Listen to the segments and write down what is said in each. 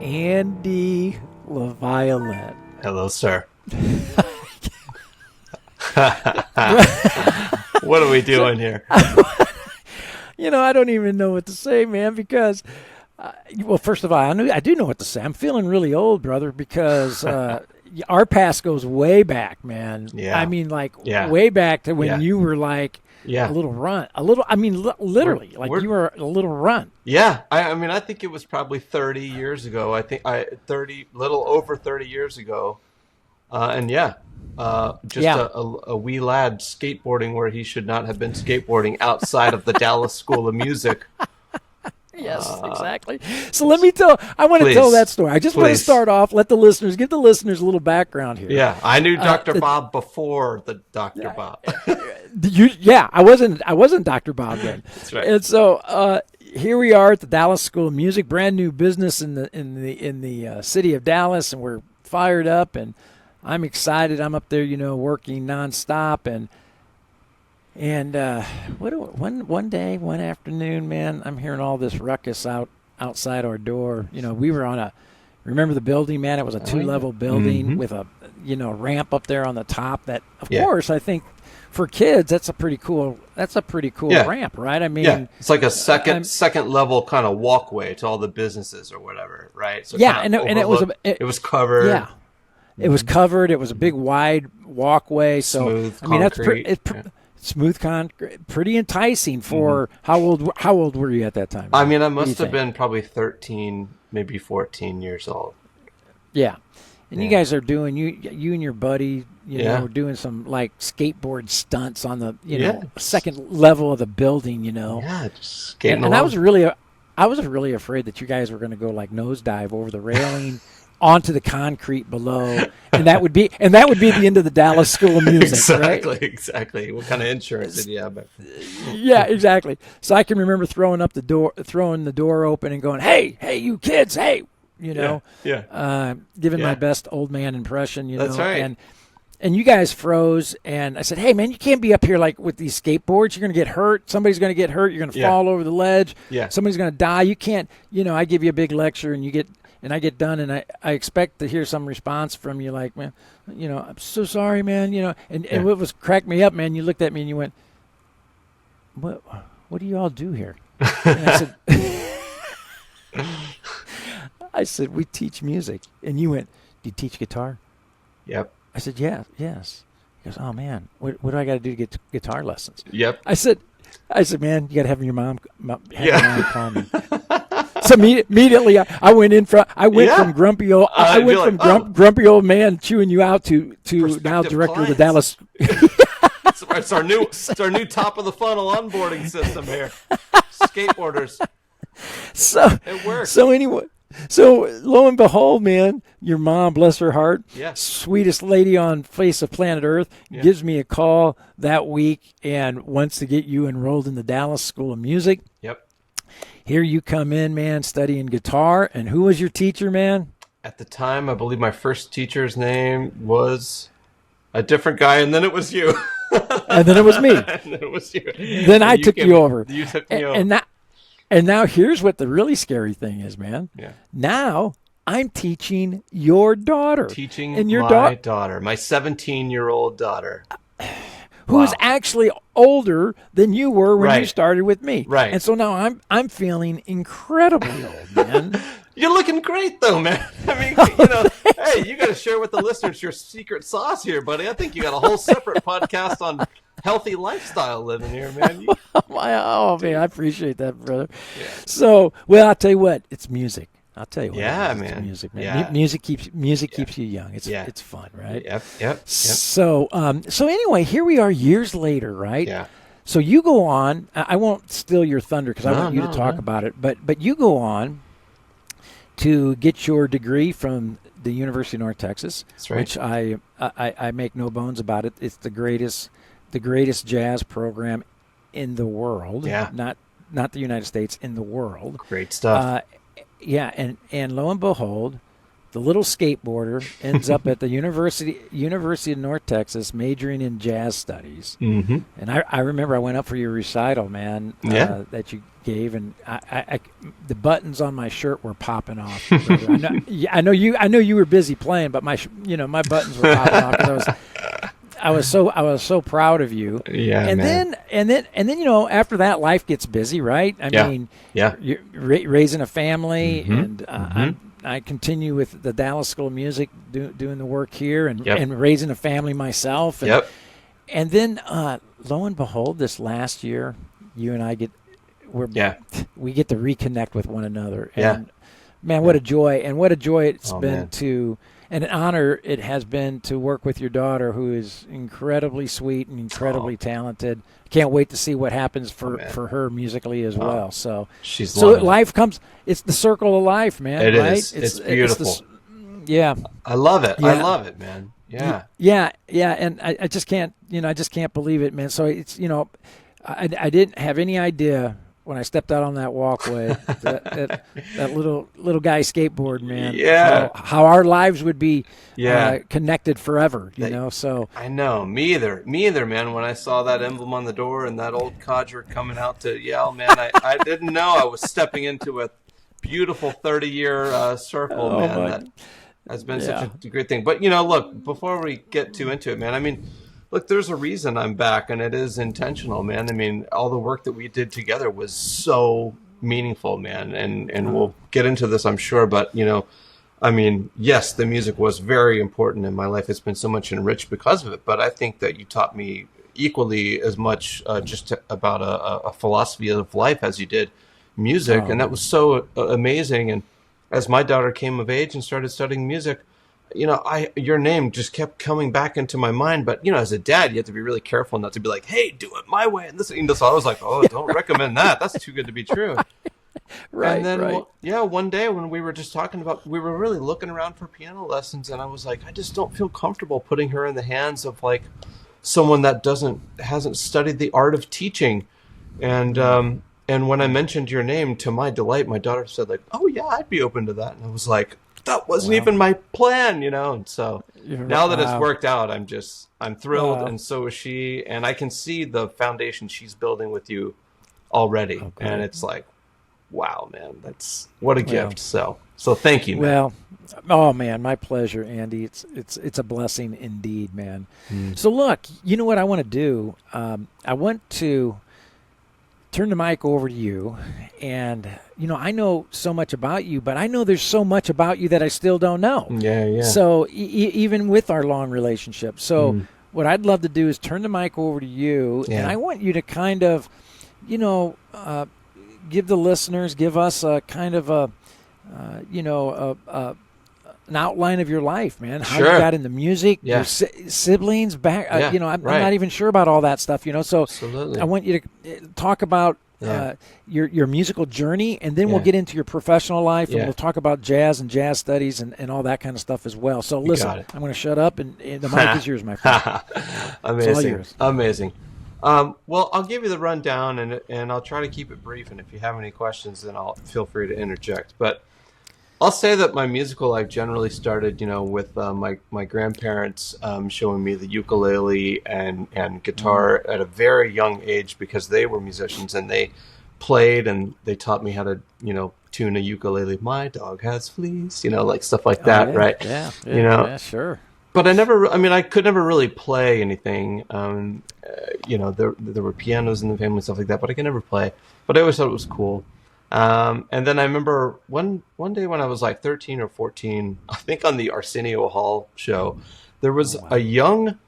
Andy LaViolette. Hello, sir. What are we doing here? I don't even know what to say, man, because, well, first of all, I do know what to say. I'm feeling really old, brother, because our past goes way back, man. Yeah. I mean, way back to when you were like Yeah. a little runt. Literally, you were a little runt. Yeah. I think it was probably 30 years ago. Little over 30 years ago. A wee lad skateboarding where he should not have been skateboarding outside of the Dallas School of Music. Yes, exactly. So I want to tell that story. I just want to start off, give the listeners a little background here. Yeah, I knew Dr. Bob before the Dr. Bob. I wasn't Dr. Bob then. That's right. And so here we are at the Dallas School of Music, brand new business in the city of Dallas, and we're fired up, and I'm excited. I'm up there, working nonstop, and one afternoon, man, I'm hearing all this ruckus outside our door. We were remember the building, man? It was a 2-level building with a ramp up there on the top. That, of course, I think for kids, that's a pretty cool ramp, right? I mean, it's like a second level kind of walkway to all the businesses or whatever, right? So and it was covered. Yeah. It was covered. It was a big, wide walkway. So smooth concrete. Smooth concrete, pretty enticing for how old were you at that time? I mean, I must have been probably 13, maybe 14 years old. Yeah, and you guys are doing you and your buddy, were doing some like skateboard stunts on the second level of the building, Yeah, just skating and I was really afraid that you guys were going to go like nosedive over the railing. Onto the concrete below, and that would be the end of the Dallas School of Music. Exactly. What kind of insurance did you have back then? Yeah, exactly. So I can remember throwing the door open and going, "Hey, you kids, hey!" Giving my best old man impression. That's right. And you guys froze, and I said, "Hey, man, you can't be up here like with these skateboards. You're going to get hurt. Somebody's going to get hurt. You're going to fall over the ledge. Yeah. Somebody's going to die. You can't. I give you a big lecture, and you get." And I get done, and I expect to hear some response from you like, man, I'm so sorry, man, And what was cracked me up, man, you looked at me and you went, what do you all do here? And I said, we teach music. And you went, do you teach guitar? Yep. I said, yes. He goes, oh, man, what do I got to do to get guitar lessons? Yep. I said, man, you got to have your mom call me. So immediately, I went from grumpy old grumpy old man chewing you out to now director clients. of the Dallas. It's our new top of the funnel onboarding system here. Skateboarders. So it works. So anyway, lo and behold, man, your mom, bless her heart, sweetest lady on face of planet Earth, gives me a call that week and wants to get you enrolled in the Dallas School of Music. Yep. Here you come in, man, studying guitar. And who was your teacher, man? At the time, I believe my first teacher's name was a different guy, and then it was you. And then it was me. And then it was you. Then I took you over. You took me over. And now here's what the really scary thing is, man. Yeah. Now I'm teaching your daughter. My daughter, my 17-year-old daughter. Who is actually older than you were when you started with me. Right. And so now I'm feeling incredibly old, man. You're looking great, though, man. I mean, hey, you got to share with the listeners your secret sauce here, buddy. I think you got a whole separate podcast on healthy lifestyle living here, man. Oh, man, I appreciate that, brother. Yeah. So, well, I'll tell you what, it's music. I'll tell you what. Yeah, man. It's music, man. Yeah. Music keeps you young. It's fun, right? Yep. So anyway, here we are years later, right? Yeah. So you go on. I won't steal your thunder because I want you to talk about it. But you go on to get your degree from the University of North Texas, that's right. Which I make no bones about it. It's the greatest jazz program in the world. Yeah. Not the United States, in the world. Great stuff. And lo and behold, the little skateboarder ends up at the University of North Texas, majoring in jazz studies. Mm-hmm. And I remember I went up for your recital, man, that you gave, and I the buttons on my shirt were popping off. I know you were busy playing, but my buttons were popping off because I was so proud of you. Yeah, and man. then after that, life gets busy, right? I mean, you're raising a family, and I continue with the Dallas School of Music, doing the work here, and raising a family myself. And, and then lo and behold, this last year, you and I we get to reconnect with one another. And man, what a joy! And what a joy it's been and an honor it has been to work with your daughter, who is incredibly sweet and incredibly talented. Can't wait to see what happens for her musically as well. So life comes. It's the circle of life, man. It right? is. It's beautiful. I love it. I love it, man. Yeah. And I just can't. I just can't believe it, man. So it's I didn't have any idea when I stepped out on that walkway, that little guy skateboard, man. Yeah. How our lives would be connected forever, So I know. Me either, man. When I saw that emblem on the door and that old codger coming out to yell, man, I didn't know I was stepping into a beautiful 30-year circle, man. That has been such a great thing. But look, before we get too into it, man, I mean, look, there's a reason I'm back, and it is intentional, man. I mean, all the work that we did together was so meaningful, man. And we'll get into this, I'm sure. But, I mean, yes, the music was very important in my life. It's been so much enriched because of it. But I think that you taught me equally as much just about a philosophy of life as you did music. And that was so amazing. And as my daughter came of age and started studying music, your name just kept coming back into my mind. But, as a dad, you have to be really careful not to be like, hey, do it my way. And this, so I was like, oh, don't recommend that. That's too good to be true. Right. And then, one day when we were just talking about, we were really looking around for piano lessons. And I was like, I just don't feel comfortable putting her in the hands of like someone that hasn't studied the art of teaching. And when I mentioned your name, to my delight, my daughter said like, oh yeah, I'd be open to that. And I was like, that wasn't even my plan, And so now that it's worked out, I'm thrilled, and so is she. And I can see the foundation she's building with you already. And it's like, wow, man, what a gift. So thank you, man. Well, oh man, my pleasure, Andy. It's a blessing indeed, man. So look, you know what I want to do? I want to turn the mic over to you, and I know so much about you, but I know there's so much about you that I still don't know. Yeah. So even with our long relationship, what I'd love to do is turn the mic over to you, and I want you to kind of, give the listeners, give us a kind of an outline of your life, man. How you got into music, your siblings back. I'm not even sure about all that stuff, So absolutely. I want you to talk about your musical journey, and then we'll get into your professional life, and we'll talk about jazz and jazz studies and all that kind of stuff as well. So listen, I'm going to shut up, and the mic is yours, my friend. Amazing. It's all yours. Amazing. Well, I'll give you the rundown, and I'll try to keep it brief. And if you have any questions, then I'll feel free to interject. But I'll say that my musical life generally started, with my grandparents showing me the ukulele and guitar at a very young age, because they were musicians and they played and they taught me how to, tune a ukulele. My dog has fleas, like stuff like that, right? Yeah, sure. But I could never really play anything. There were pianos in the family, stuff like that, but I could never play. But I always thought it was cool. And then I remember one day when I was like 13 or 14, I think on the Arsenio Hall show, there was a young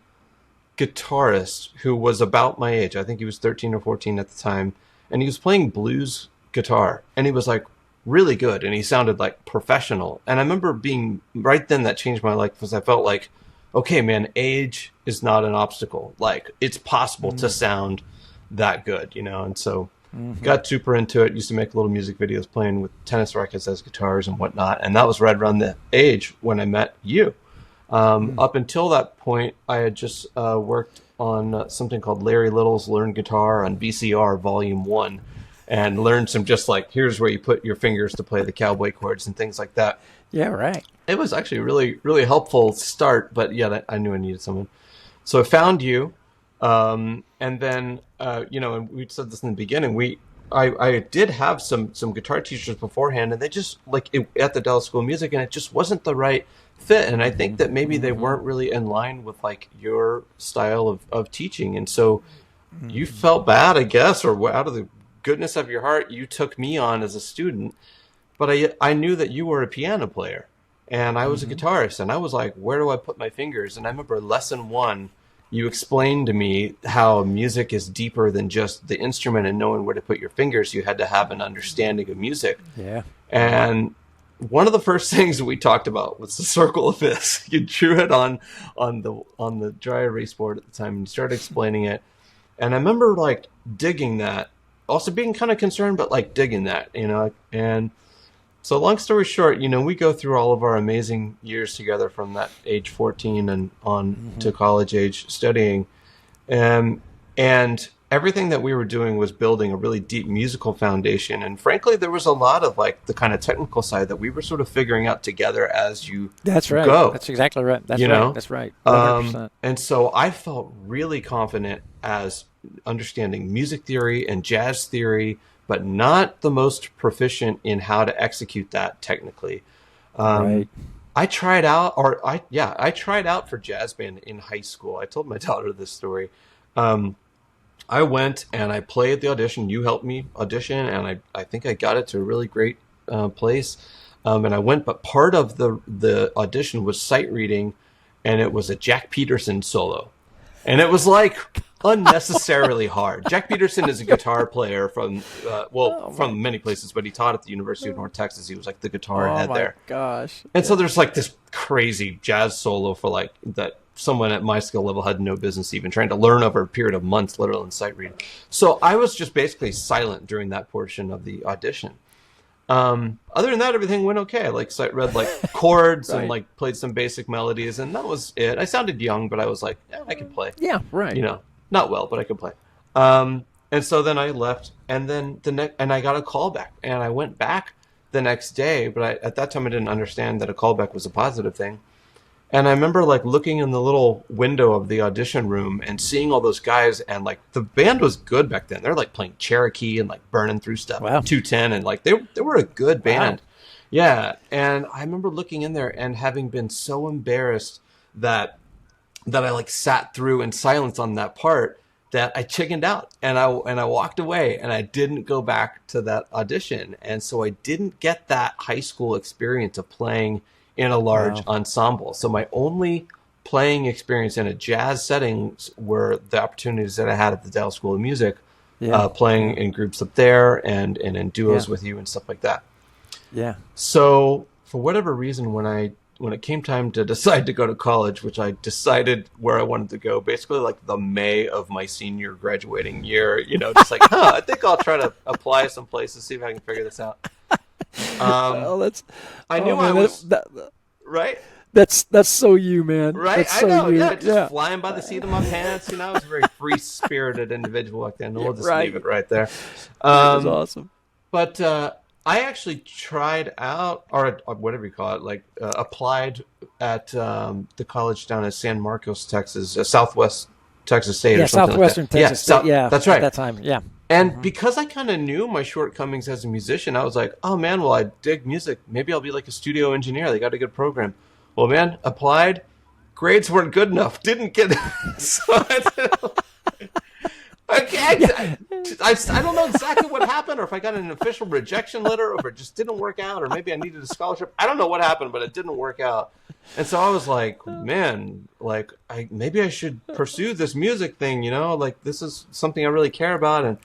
guitarist who was about my age. I think he was 13 or 14 at the time. And he was playing blues guitar. And he was like really good. And he sounded like professional. And I remember being right then, that changed my life, because I felt like, okay, man, age is not an obstacle. Like, it's possible to sound that good, And so got super into it. Used to make little music videos playing with tennis rackets as guitars and whatnot. And that was right around the age when I met you. Up until that point, I had just worked on something called Larry Little's Learn Guitar on VCR Volume 1. and learned some just like, here's where you put your fingers to play the cowboy chords and things like that. Yeah, right. It was actually a really, really helpful start, but yeah, I knew I needed someone. So I found you. And then, and we said this in the beginning, I did have some guitar teachers beforehand, and they just at the Dallas School of Music, and it just wasn't the right fit. And I think that maybe they weren't really in line with like your style of teaching. And so you felt bad, I guess, or out of the goodness of your heart, you took me on as a student. But I knew that you were a piano player and I was a guitarist, and I was like, where do I put my fingers? And I remember lesson 1, you explained to me how music is deeper than just the instrument and knowing where to put your fingers. You had to have an understanding of music. Yeah. And one of the first things we talked about was the circle of fifths. You drew it on the dry erase board at the time and you started explaining it. And I remember like digging that, also being kind of concerned, but like digging that, and so long story short, we go through all of our amazing years together from that age 14 and on to college age studying. And everything that we were doing was building a really deep musical foundation. And frankly, there was a lot of like the kind of technical side that we were sort of figuring out together as you That's right. go. That's exactly right. That's right. That's right. 100%. And so I felt really confident as understanding music theory and jazz theory, but not the most proficient in how to execute that technically. Right. I tried out for jazz band in high school. I told my daughter this story. I went and I played the audition. You helped me audition, and I think I got it to a really great place. And I went, but part of the audition was sight reading, and it was a Jack Peterson solo. And it was like unnecessarily hard. Jack Peterson is a guitar player from many places, but he taught at the University of North Texas. He was like the guitar head there. Oh my gosh. And so there's like this crazy jazz solo for like that someone at my skill level had no business even trying to learn over a period of months, literally in sight reading. So I was just basically silent during that portion of the audition. Other than that, everything went okay. Like sight read like chords Right. and like played some basic melodies, and that was it. I sounded young, but I was like, yeah, I can play. Yeah, right. Not well, but I could play. And so then I left, and then and I got a call back, and I went back the next day, but at that time I didn't understand that a callback was a positive thing. And I remember like looking in the little window of the audition room and seeing all those guys, and like the band was good back then. They're like playing Cherokee and like burning through stuff, Wow. 210, and like they were a good band. Wow. Yeah. And I remember looking in there and having been so embarrassed that I like sat through in silence on that part that I chickened out and I walked away, and I didn't go back to that audition. And so I didn't get that high school experience of playing in a large ensemble. So my only playing experience in a jazz setting were the opportunities that I had at the Dallas School of Music, playing in groups up there and in duos with you and stuff like that. Yeah. So for whatever reason, when it came time to decide to go to college, which I decided where I wanted to go, basically like the May of my senior graduating year, just like, I think I'll try to apply some places, see if I can figure this out. I knew I was right. That's so you, man. Right, That's I so know. you. Yeah, just flying by the seat of my pants. I was a very free-spirited individual back then. We'll just leave it right there. That was awesome. But I actually tried out, or whatever you call it, like applied at the college down in San Marcos, Texas, Southwest Texas State, or something Southwestern like that. Texas State. Yeah, that's right. At that time, yeah. And because I kind of knew my shortcomings as a musician, I was like, oh man, well, I dig music. Maybe I'll be like a studio engineer. They got a good program. Well, man, applied. Grades weren't good enough. Didn't get it. So I don't know exactly what happened, or if I got an official rejection letter, or if it just didn't work out, or maybe I needed a scholarship. I don't know what happened, but it didn't work out. And so I was like, man, like maybe I should pursue this music thing, like this is something I really care about.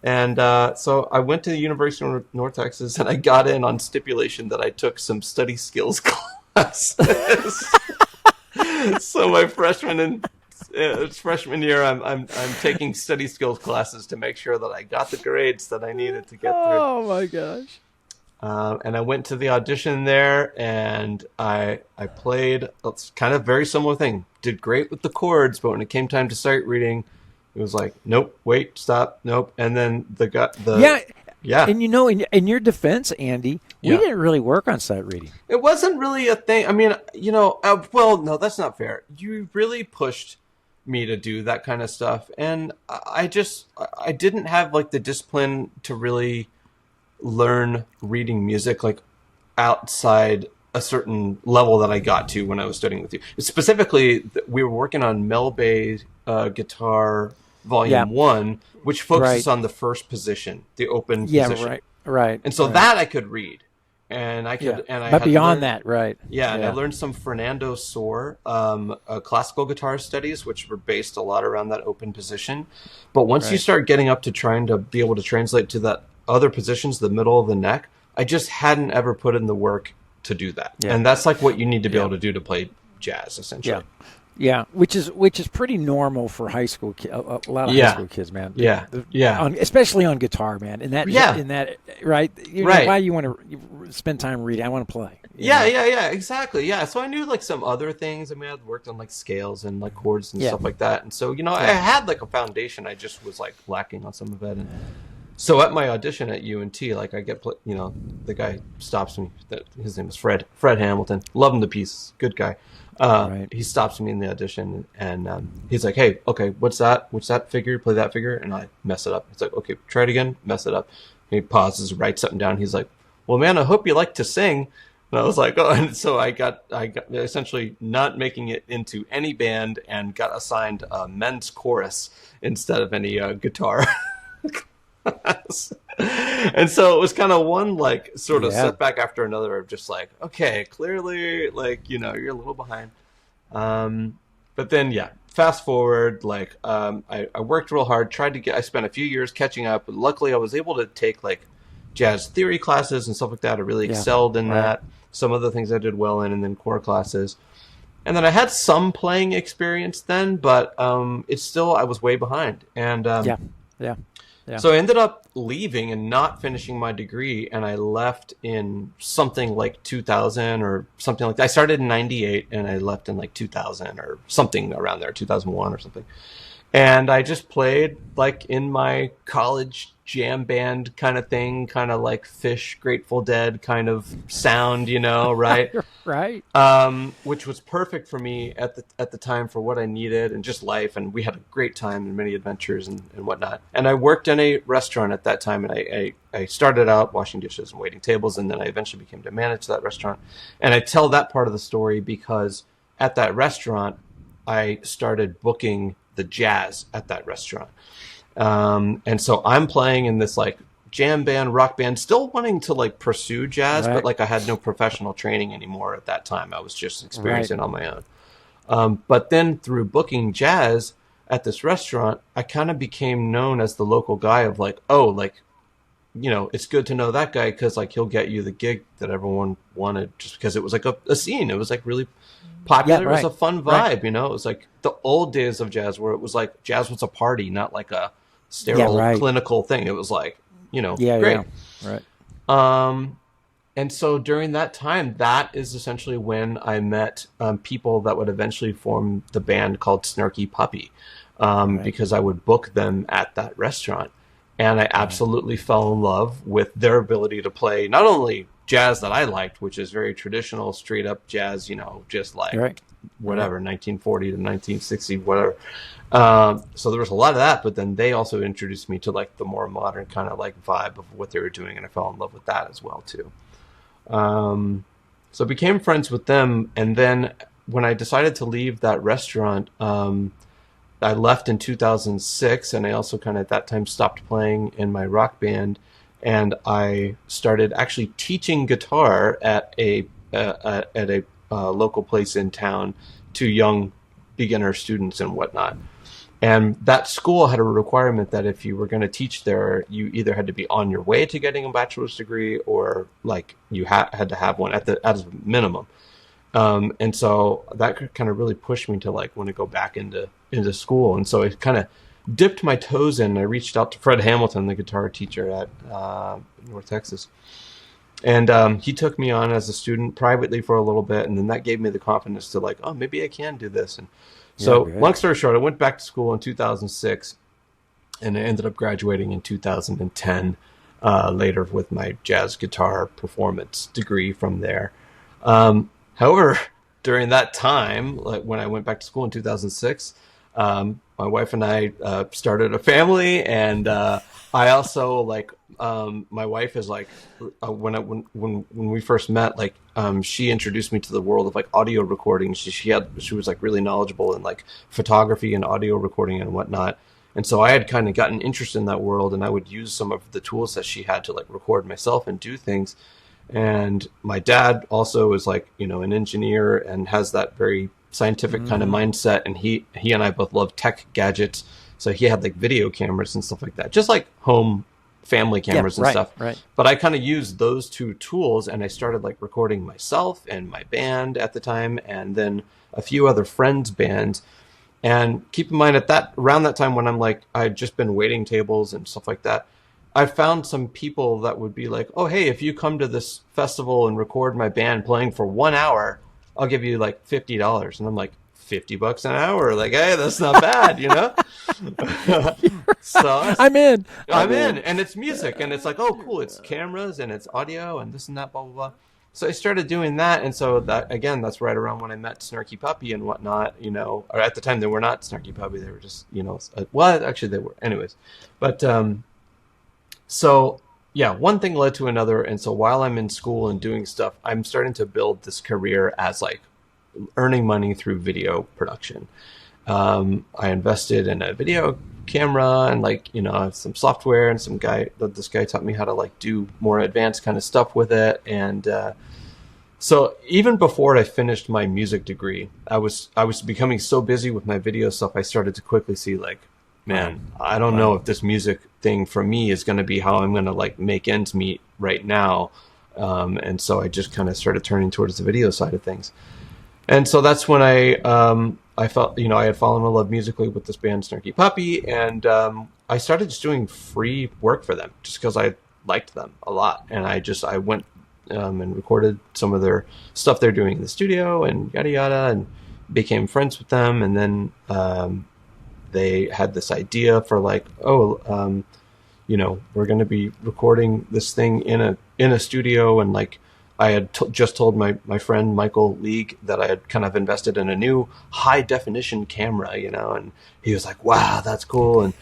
And so I went to the University of North Texas, and I got in on stipulation that I took some study skills classes. So my freshman year, I'm taking study skills classes to make sure that I got the grades that I needed to get through. Oh my gosh! And I went to the audition there, and I played. It's kind of very similar thing. Did great with the chords, but when it came time to sight reading, It was like, nope, wait, stop, nope. And then yeah. And in your defense, Andy, we didn't really work on sight reading. It wasn't really a thing. I mean, well, no, that's not fair. You really pushed me to do that kind of stuff, and I didn't have like the discipline to really learn reading music like outside a certain level that I got to when I was studying with you. Specifically, we were working on Mel Bay guitar volume 1, which focuses on the first position, the open position. Right. And so that I could read, and I could, but beyond that, and I learned some Fernando Sor classical guitar studies, which were based a lot around that open position. But once you start getting up to trying to be able to translate to that other positions, the middle of the neck, I just hadn't ever put in the work to do that. And that's like what you need to be able to do to play jazz, essentially. Yeah, which is pretty normal for high school a lot of high school kids, man. Especially on guitar, man. In that right. Why you want to spend time reading? I want to play. Yeah, exactly. Yeah, so I knew like some other things. I mean, I'd worked on like scales and like chords and stuff like that, and so I had like a foundation. I just was like lacking on some of it. And so at my audition at UNT, like I get, the guy stops me. His name is Fred Hamilton. Love him to pieces. Good guy. He stops me in the audition, and he's like, "Hey, okay, what's that? What's that figure? Play that figure." And I mess it up. He's like, "Okay, try it again." Mess it up. And he pauses, writes something down. He's like, "Well, man, I hope you like to sing." And I was like, "Oh," and so I got essentially not making it into any band, and got assigned a men's chorus instead of any guitar. And so it was kind of one like sort of setback after another of just like, okay, clearly like you're a little behind, but then fast forward, like I worked real hard, I spent a few years catching up, but luckily I was able to take like jazz theory classes and stuff like that. I really excelled in that. Some of the things I did well in, and then core classes, and then I had some playing experience then, but it's still, I was way behind, and so I ended up leaving and not finishing my degree, and I left in something like 2000 or something like that. I started in 98, and I left in like 2000 or something around there, 2001 or something. And I just played like in my college jam band kind of thing, kind of like Fish, Grateful Dead kind of sound, right? Right. Which was perfect for me at the time for what I needed and just life. And we had a great time and many adventures and whatnot. And I worked in a restaurant at that time, and I started out washing dishes and waiting tables, and then I eventually became to manage that restaurant. And I tell that part of the story because at that restaurant, I started booking the jazz at that restaurant. And so I'm playing in this like jam band, rock band, still wanting to like pursue jazz, but like I had no professional training anymore at that time. I was just experiencing on my own. But then through booking jazz at this restaurant, I kind of became known as the local guy of like, oh, like, it's good to know that guy because like he'll get you the gig that everyone wanted, just because it was like a scene. It was like really popular. It was a fun vibe, It was like the old days of jazz where it was like jazz was a party, not like a sterile clinical thing. It was like, great. And so during that time, that is essentially when I met people that would eventually form the band called Snarky Puppy, because I would book them at that restaurant. And I absolutely fell in love with their ability to play not only jazz that I liked, which is very traditional, straight up jazz, just like whatever, 1940 to 1960, whatever. So there was a lot of that, but then they also introduced me to like the more modern kind of like vibe of what they were doing, and I fell in love with that as well too. So I became friends with them, and then when I decided to leave that restaurant, I left in 2006, and I also kind of at that time stopped playing in my rock band, and I started actually teaching guitar at a local place in town to young beginner students and whatnot. And that school had a requirement that if you were going to teach there, you either had to be on your way to getting a bachelor's degree, or like you had to have one as a minimum. And so that kind of really pushed me to like want to go back into school. And so I kind of dipped my toes in. I reached out to Fred Hamilton, the guitar teacher at North Texas. And he took me on as a student privately for a little bit. And then that gave me the confidence to like, oh, maybe I can do this. And so long story short, I went back to school in 2006. and I ended up graduating in 2010, later with my jazz guitar performance degree from there. However, during that time, like when I went back to school in 2006, my wife and I started a family, and I also like my wife is like when we first met, like she introduced me to the world of like audio recording. She was like really knowledgeable in like photography and audio recording and whatnot. And so I had kind of gotten interested in that world, and I would use some of the tools that she had to like record myself and do things. And my dad also is like, you know, an engineer and has that very scientific kind of mindset. And he and I both love tech gadgets. So he had like video cameras and stuff like that, just like home family cameras and stuff. Right. But I kind of used those two tools, and I started like recording myself and my band at the time, and then a few other friends' bands. And keep in mind around that time when I'm like, I'd just been waiting tables and stuff like that, I found some people that would be like, oh, hey, if you come to this festival and record my band playing for 1 hour, I'll give you like $50. And I'm like, $50 an hour? Like, hey, that's not bad, you know? So I'm in. And it's music, and it's like, oh, cool. It's cameras and it's audio and this and that, blah, blah, blah. So I started doing that. And so that, again, that's right around when I met Snarky Puppy and whatnot, you know, or at the time they were not Snarky Puppy. They were just, you know, well, actually they were anyways. But, so yeah, one thing led to another. And so while I'm in school and doing stuff, I'm starting to build this career as like earning money through video production. I invested in a video camera and like, you know, some software, and this guy taught me how to like do more advanced kind of stuff with it. And, so even before I finished my music degree, I was becoming so busy with my video stuff. I started to quickly see like, man, I don't know if this music thing for me is going to be how I'm going to like make ends meet right now. And so I just kind of started turning towards the video side of things. And so that's when I felt, you know, I had fallen in love musically with this band Snarky Puppy, and I started just doing free work for them just because I liked them a lot. And I went and recorded some of their stuff they're doing in the studio and yada yada, and became friends with them. And then they had this idea for like, you know, we're going to be recording this thing in a studio. And like I had just told my friend Michael League that I had kind of invested in a new high definition camera, you know, and he was like, wow, that's cool.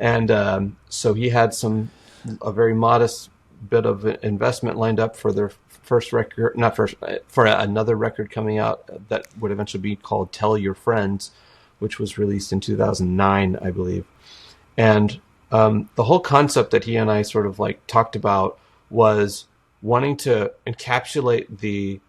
And so he had a very modest bit of investment lined up for their first record, for another record coming out that would eventually be called Tell Your Friends, which was released in 2009, I believe. And the whole concept that he and I sort of like talked about was wanting to encapsulate the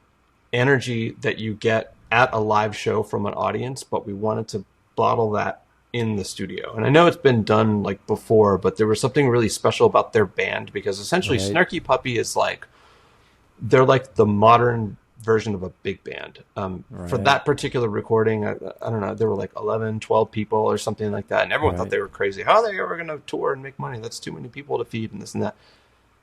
energy that you get at a live show from an audience, but we wanted to bottle that in the studio. And I know it's been done like before, but there was something really special about their band, because essentially Snarky Puppy is like, they're like the modern version of a big band. For that particular recording, I don't know, there were like 11, 12 people or something like that. And everyone thought they were crazy. How are they ever going to tour and make money? That's too many people to feed and this and that.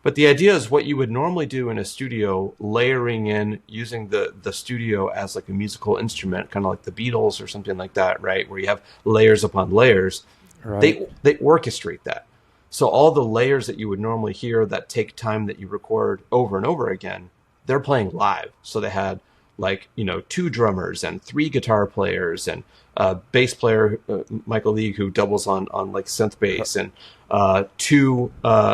But the idea is what you would normally do in a studio, layering in, using the studio as like a musical instrument, kind of like the Beatles or something like that, right? Where you have layers upon layers. Right. They orchestrate that. So all the layers that you would normally hear that take time that you record over and over again, they're playing live. So they had like, you know, 2 drummers and 3 guitar players and a bass player, Michael League, who doubles on like synth bass, and 2,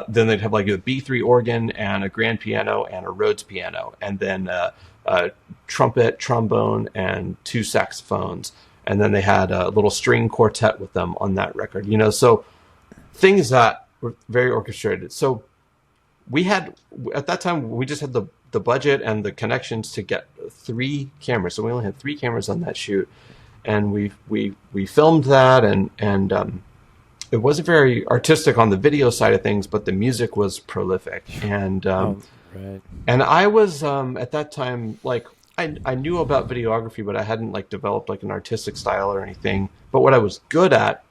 then they'd have like a B3 organ and a grand piano and a Rhodes piano, and then a trumpet, trombone, and 2 saxophones. And then they had a little string quartet with them on that record, you know, so things that were very orchestrated. So we had, at that time, we just had the budget and the connections to get 3 cameras. So we only had 3 cameras on that shoot. And we filmed that, and it wasn't very artistic on the video side of things, but the music was prolific. And and I was at that time, like, I knew about videography, but I hadn't like developed like an artistic style or anything. But what I was good at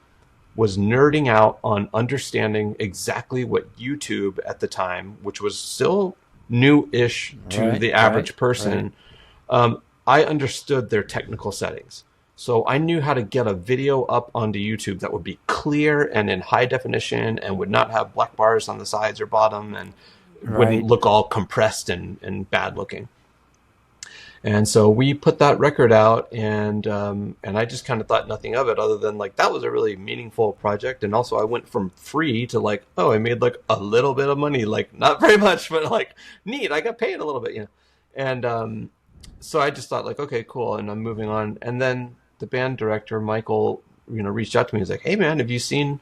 was nerding out on understanding exactly what YouTube at the time, which was still new-ish to the average person. I understood their technical settings. So I knew how to get a video up onto YouTube that would be clear and in high definition and would not have black bars on the sides or bottom and wouldn't look all compressed and bad looking. And so we put that record out, and I just kind of thought nothing of it other than like that was a really meaningful project. And also I went from free to like, oh, I made like a little bit of money, like not very much, but like neat. I got paid a little bit, you know. And so I just thought like, okay, cool. And I'm moving on. And then the band director, Michael, you know, reached out to me. He's like, hey man, have you seen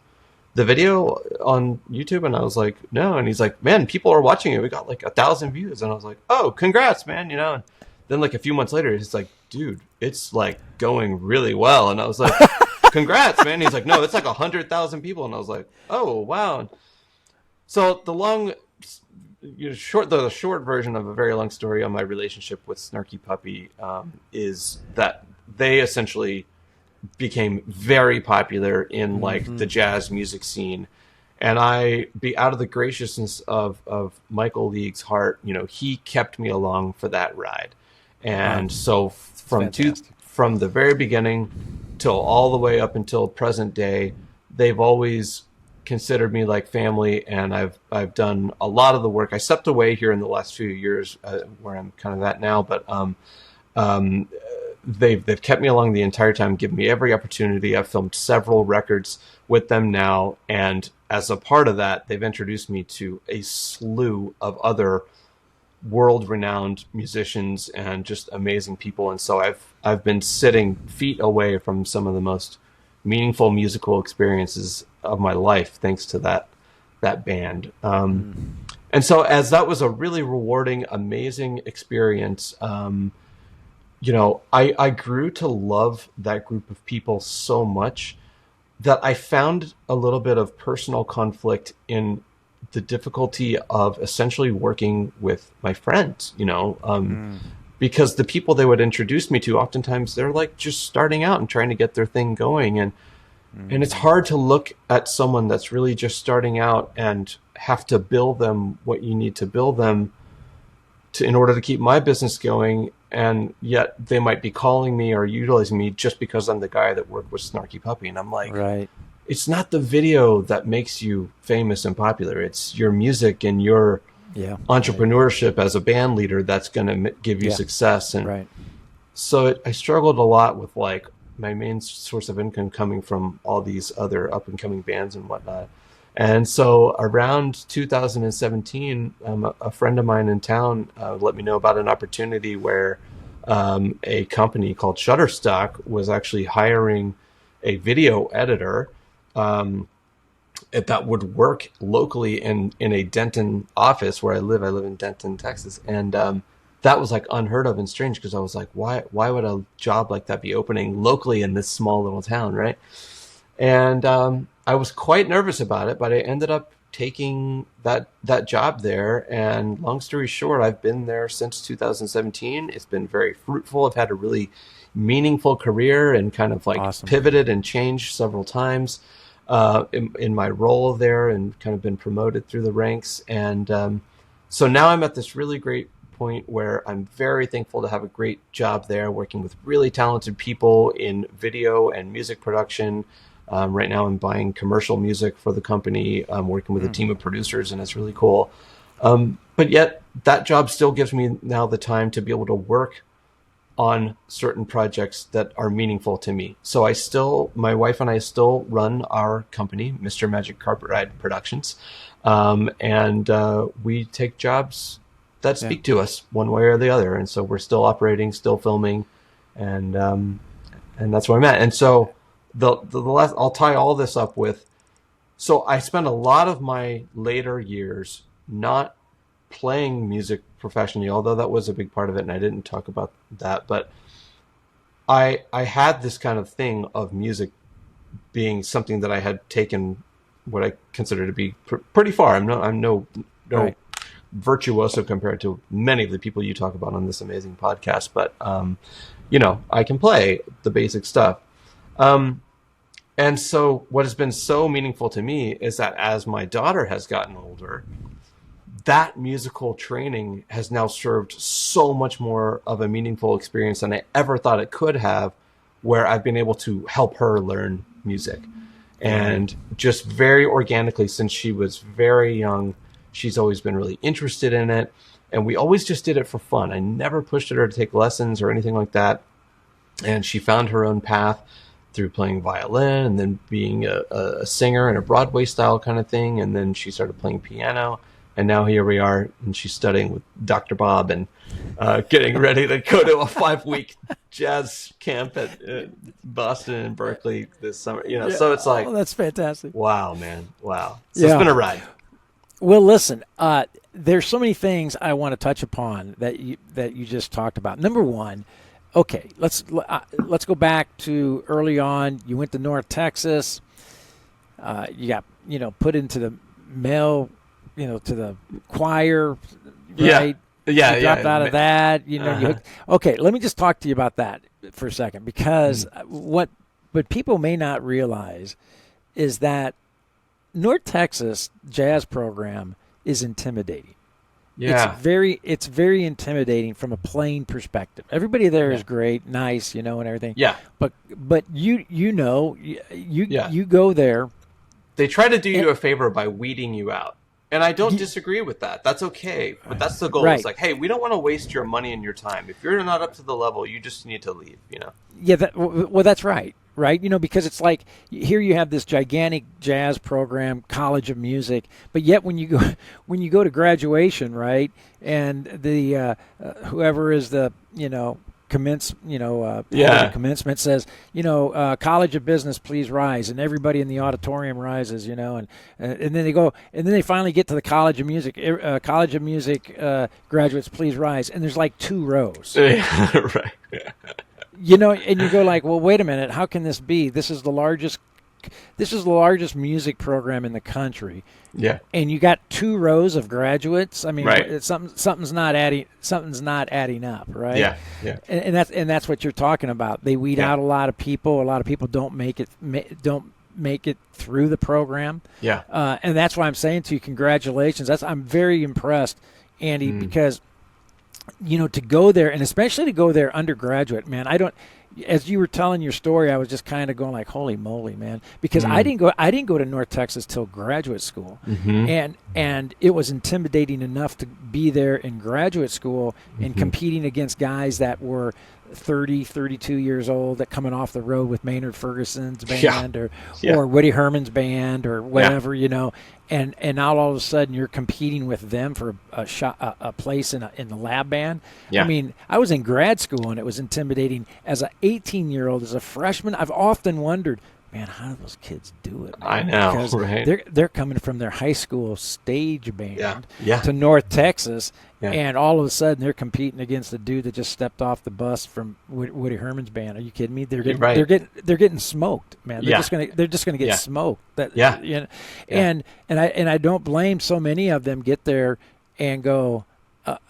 the video on YouTube? And I was like, no. And he's like, man, people are watching it. We got like 1,000 views. And I was like, oh, congrats, man, you know. And then like a few months later, he's like, dude, it's like going really well. And I was like, congrats, man. He's like, no, it's like 100,000 people. And I was like, oh, wow. So the short version of a very long story on my relationship with Snarky Puppy is that they essentially became very popular in like the jazz music scene. And out of the graciousness of Michael League's heart, you know, he kept me along for that ride. And so from the very beginning till all the way up until present day, they've always considered me like family, and I've done a lot of the work. I stepped away here in the last few years where I'm kind of at now, but they've kept me along the entire time, given me every opportunity. I've filmed several records with them now, and as a part of that, they've introduced me to a slew of other world-renowned musicians and just amazing people. And so I've been sitting feet away from some of the most meaningful musical experiences of my life thanks to that band. And so as that was a really rewarding, amazing experience, you know, I grew to love that group of people so much that I found a little bit of personal conflict in the difficulty of essentially working with my friends, you know, because the people they would introduce me to, oftentimes they're like just starting out and trying to get their thing going. And it's hard to look at someone that's really just starting out and have to build them what you need to build them in order to keep my business going. And yet they might be calling me or utilizing me just because I'm the guy that worked with Snarky Puppy. And I'm like, right. It's not the video that makes you famous and popular. It's your music and your entrepreneurship as a band leader that's going to give you success. And so I struggled a lot with like my main source of income coming from all these other up and coming bands and whatnot. And so around 2017, a friend of mine in town let me know about an opportunity where a company called Shutterstock was actually hiring a video editor that would work locally in a Denton office where I live. I live in Denton, Texas. And that was like unheard of and strange because I was like, why would a job like that be opening locally in this small little town, right? And I was quite nervous about it, but I ended up taking that job there. And long story short, I've been there since 2017. It's been very fruitful. I've had a really meaningful career and kind of like pivoted and changed several times in my role there and kind of been promoted through the ranks. And so now I'm at this really great point where I'm very thankful to have a great job there, working with really talented people in video and music production. Right now I'm buying commercial music for the company. I'm working with a team of producers, and it's really cool. But yet that job still gives me now the time to be able to work on certain projects that are meaningful to me. So my wife and I still run our company, Mr. Magic Carpet Ride Productions. And we take jobs that speak to us one way or the other. And so we're still operating, still filming, and that's where I'm at. And so the last, I'll tie all this up with, so I spent a lot of my later years not playing music professionally, although that was a big part of it, and I didn't talk about that. But I had this kind of thing of music being something that I had taken what I consider to be pretty far. I'm no virtuoso compared to many of the people you talk about on this amazing podcast, but you know, I can play the basic stuff. And so what has been so meaningful to me is that as my daughter has gotten older, that musical training has now served so much more of a meaningful experience than I ever thought it could have where I've been able to help her learn music. And just very organically, since she was very young, she's always been really interested in it. And we always just did it for fun. I never pushed her to take lessons or anything like that. And she found her own path through playing violin and then being a singer in a Broadway style kind of thing. And then she started playing piano. And now here we are, and she's studying with Dr. Bob and getting ready to go to a 5-week jazz camp at Boston and Berkeley this summer. So it's like, that's fantastic. Wow, man. Wow. So it's been a ride. Well, listen, there's so many things I want to touch upon that you just talked about. Number one, okay, let's go back to early on. You went to North Texas. You got put into the male, to the choir, right? Yeah. You dropped out of that. Okay, let me just talk to you about that for a second, because what people may not realize is that North Texas jazz program is intimidating. Yeah. It's very intimidating from a playing perspective. Everybody there is great, nice, and everything. Yeah. But you go there. They try to do you a favor by weeding you out. And I don't disagree with that. That's okay. But that's the goal. Right. It's like, hey, we don't want to waste your money and your time. If you're not up to the level, you just need to leave, Yeah, that's right. Right? Because it's like here you have this gigantic jazz program, College of Music, but yet when you go to graduation, right? And the whoever is the, commencement says, College of Business, please rise, and everybody in the auditorium rises, and then they go, and then they finally get to the College of Music, graduates, please rise, and there's like 2 rows. Right. And you go like, well, wait a minute, how can this be? This is the largest music program in the country. Yeah. And you got 2 rows of graduates. I mean, right. something's not adding up, right? Yeah. Yeah. And that's what you're talking about. They weed out a lot of people. A lot of people don't make it through the program. Yeah. And that's why I'm saying to you, congratulations. I'm very impressed, Andy, because to go there, and especially to go there undergraduate, man, as you were telling your story, I was just kind of going like, holy moly, man, because I didn't go to North Texas till graduate school. And it was intimidating enough to be there in graduate school and competing against guys that were 30, 32 years old, that coming off the road with Maynard Ferguson's band or Woody Herman's band or whatever, and now all of a sudden you're competing with them for a place in the lab band. Yeah. I mean, I was in grad school and it was intimidating as an 18-year-old, as a freshman. I've often wondered, man, how do those kids do it, man? I know, because right? They're coming from their high school stage band Yeah. to North Texas, Yeah. and all of a sudden they're competing against the dude that just stepped off the bus from Woody Herman's band. Are you kidding me? They're getting smoked, man. They're just gonna get smoked. And I don't blame so many of them get there and go,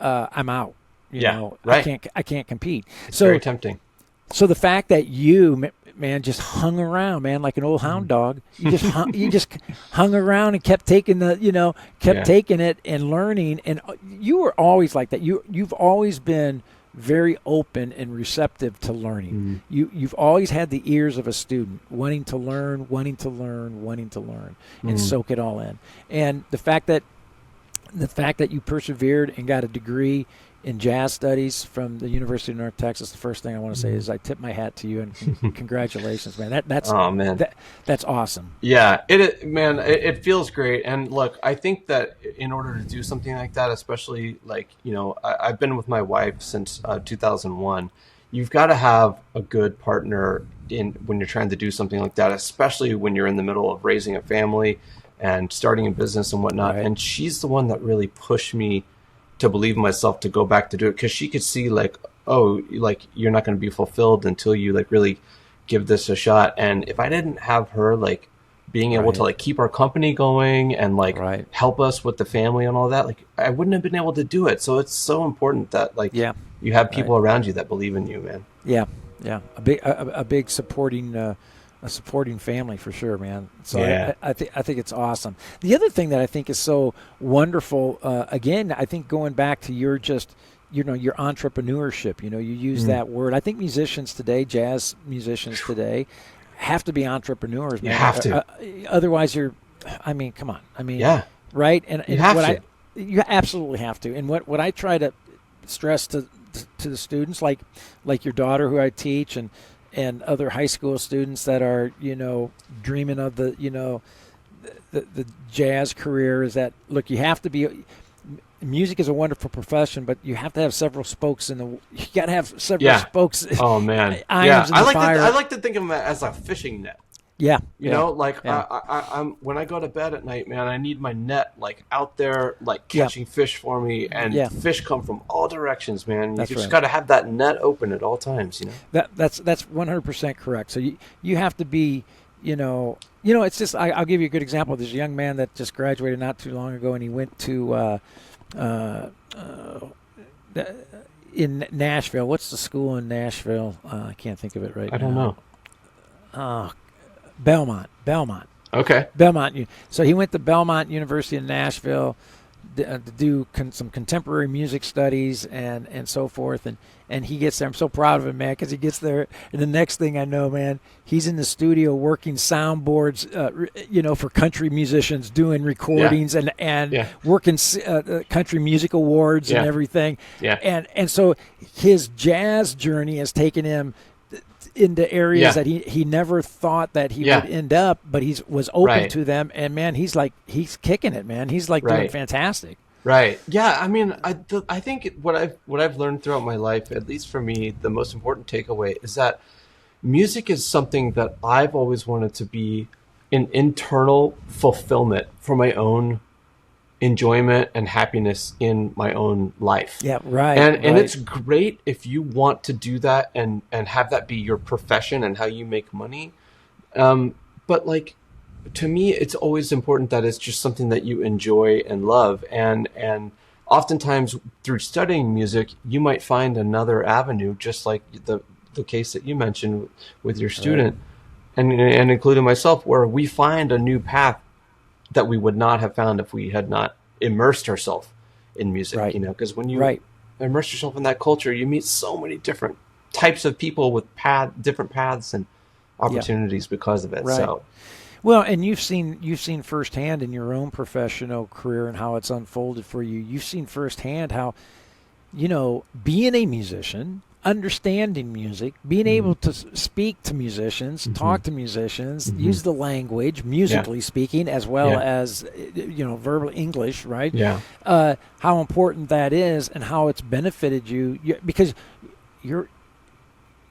I'm out. Right. I can't compete. It's very tempting. So the fact that you, man, just hung around, man, like an old hound dog. You just hung around and kept taking taking it and learning. And you were always like that. You've always been very open and receptive to learning. You've always had the ears of a student, wanting to learn, and soak it all in. And the fact that you persevered and got a degree in jazz studies from the University of North Texas, the first thing I want to say is I tip my hat to you and congratulations, man. That's awesome. Yeah, it feels great. And look, I think that in order to do something like that, especially like, I've been with my wife since 2001. You've got to have a good partner when you're trying to do something like that, especially when you're in the middle of raising a family and starting a business and whatnot. Right. And she's the one that really pushed me to believe in myself to go back to do it, because she could see like, oh, like you're not going to be fulfilled until you like really give this a shot. And if I didn't have her like being able to like keep our company going and like help us with the family and all that, like I wouldn't have been able to do it. So it's so important that like you have people around you that believe in you, man. Yeah, a big supporting family for sure, man. So I think it's awesome. The other thing that I think is so wonderful, again, I think going back to your just your entrepreneurship. You use that word. I think musicians today, jazz musicians today, have to be entrepreneurs, man. You have to. Otherwise, come on. Yeah. Right? And you have to. You absolutely have to. And what I try to stress to the students, like your daughter who I teach, and other high school students that are, dreaming of the jazz career, is that, look, you have to be. Music is a wonderful profession, but you have to have several spokes you got to have several spokes. Oh man, irons in the fire. I like to think of them as a fishing net. Yeah, you know, like I'm when I go to bed at night, man, I need my net like out there, like catching fish for me, and fish come from all directions, man. You just got to have that net open at all times, That's 100% correct. So you have to be, it's just I'll give you a good example. There's a young man that just graduated not too long ago, and he went to in Nashville. What's the school in Nashville? I can't think of it right now. I don't know. Belmont. Okay. Belmont. So he went to Belmont University in Nashville to do some contemporary music studies and so forth. And he gets there. I'm so proud of him, man, because he gets there. And the next thing I know, man, he's in the studio working soundboards, for country musicians, doing recordings and working country music awards and everything. Yeah. And so his jazz journey has taken him into areas that he never thought that he would end up, but he was open to them. And man, he's kicking it, man. He's doing fantastic. Right. Yeah. I mean, I think what I've learned throughout my life, at least for me, the most important takeaway is that music is something that I've always wanted to be an internal fulfillment for my own enjoyment and happiness in my own life. Yeah, right. And it's great if you want to do that and have that be your profession and how you make money. But like, to me, it's always important that it's just something that you enjoy and love. And oftentimes through studying music, you might find another avenue, just like the case that you mentioned with your student, and including myself, where we find a new path that we would not have found if we had not immersed ourselves in music, because when you immerse yourself in that culture, you meet so many different types of people with different paths and opportunities because of it. Right. So, well, and you've seen firsthand in your own professional career and how it's unfolded for you. You've seen firsthand how, being a musician, understanding music, being able to speak to musicians, talk to musicians, use the language, musically speaking, as well as, verbal English, right? Yeah. How important that is and how it's benefited you, because you're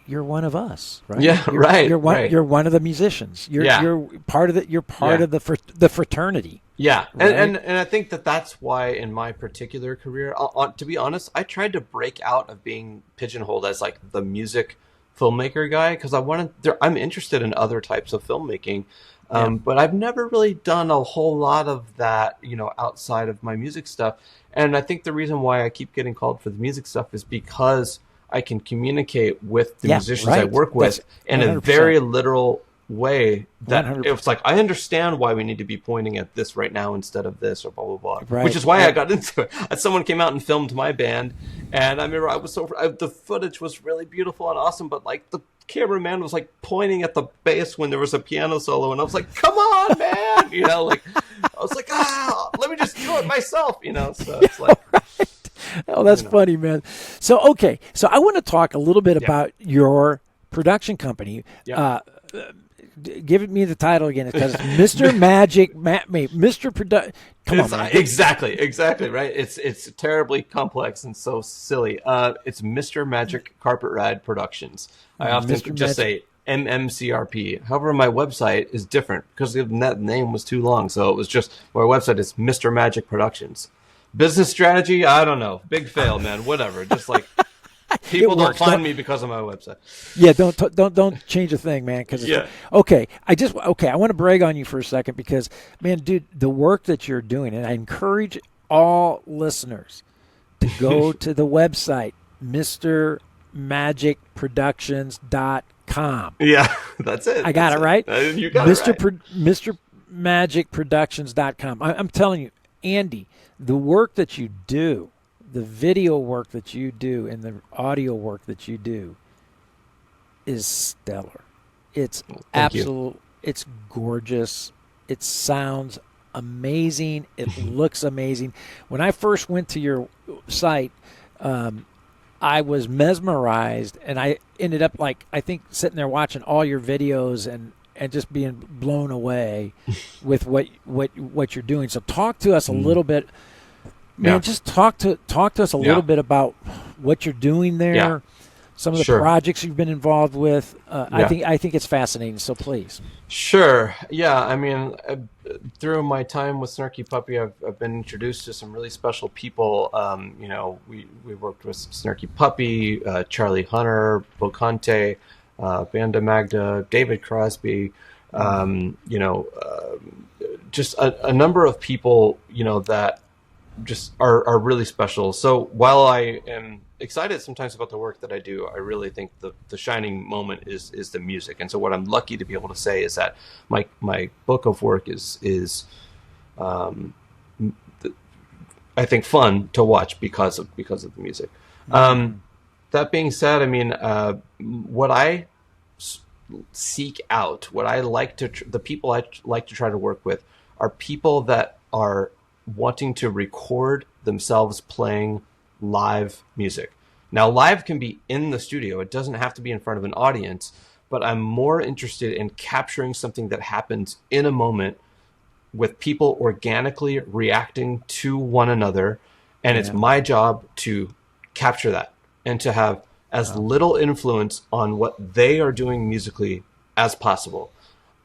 one of us, right? Yeah, You're one of the musicians. You're part of the fraternity. Yeah, right? and I think that's why in my particular career, to be honest, I tried to break out of being pigeonholed as like the music filmmaker guy, because I'm interested in other types of filmmaking, but I've never really done a whole lot of that, outside of my music stuff. And I think the reason why I keep getting called for the music stuff is because I can communicate with the musicians I work with in a very literal way that 100%. It's like, I understand why we need to be pointing at this right now instead of this, or blah, blah, blah. Right. Which is why I got into it. Someone came out and filmed my band, and I remember the footage was really beautiful and awesome, but like the cameraman was like pointing at the bass when there was a piano solo, and I was like, come on, man! I was like, let me just do it myself, so it's like... Oh, that's funny, man. So I want to talk a little bit about your production company. Yeah. Give me the title again, because Mr. Magic, Mr. Come on, man. Exactly, right? It's terribly complex and so silly. It's Mr. Magic Carpet Ride Productions. I often just say MMCRP. However, my website is different because that name was too long, so it was just, my website is Mr. Magic Productions. Business strategy, I don't know. Big fail, man. Whatever. Just like people don't find me because of my website. Yeah, don't change a thing, man. I want to brag on you for a second because, man, dude, the work that you're doing, and I encourage all listeners to go to the website, MrMagicProductions.com. Yeah, that's it. I got it right. You got it right. MrMagicProductions.com. I'm telling you, Andy, the work that you do, the video work that you do and the audio work that you do is stellar. It's absolute. It's gorgeous. It sounds amazing. It looks amazing. When I first went to your site, I was mesmerized, and I ended up I think sitting there watching all your videos and just being blown away with what you're doing. So talk to us a little bit, man. Just talk to us a little bit about what you're doing there. Yeah. Some of the projects you've been involved with. I think it's fascinating. So please. Sure. Yeah. I mean, through my time with Snarky Puppy, I've been introduced to some really special people. We worked with Snarky Puppy, Charlie Hunter, Bocante, Banda Magda, David Crosby. Just a number of people, that just are really special. So while I am excited sometimes about the work that I do, I really think the shining moment is the music. And so what I'm lucky to be able to say is that my book of work is I think fun to watch because of the music. That being said, I mean, what I seek out, what I like the people I like to try to work with are people that are wanting to record themselves playing live music. Now, live can be in the studio. It doesn't have to be in front of an audience, but I'm more interested in capturing something that happens in a moment with people organically reacting to one another. And it's my job to capture that and to have as little influence on what they are doing musically as possible.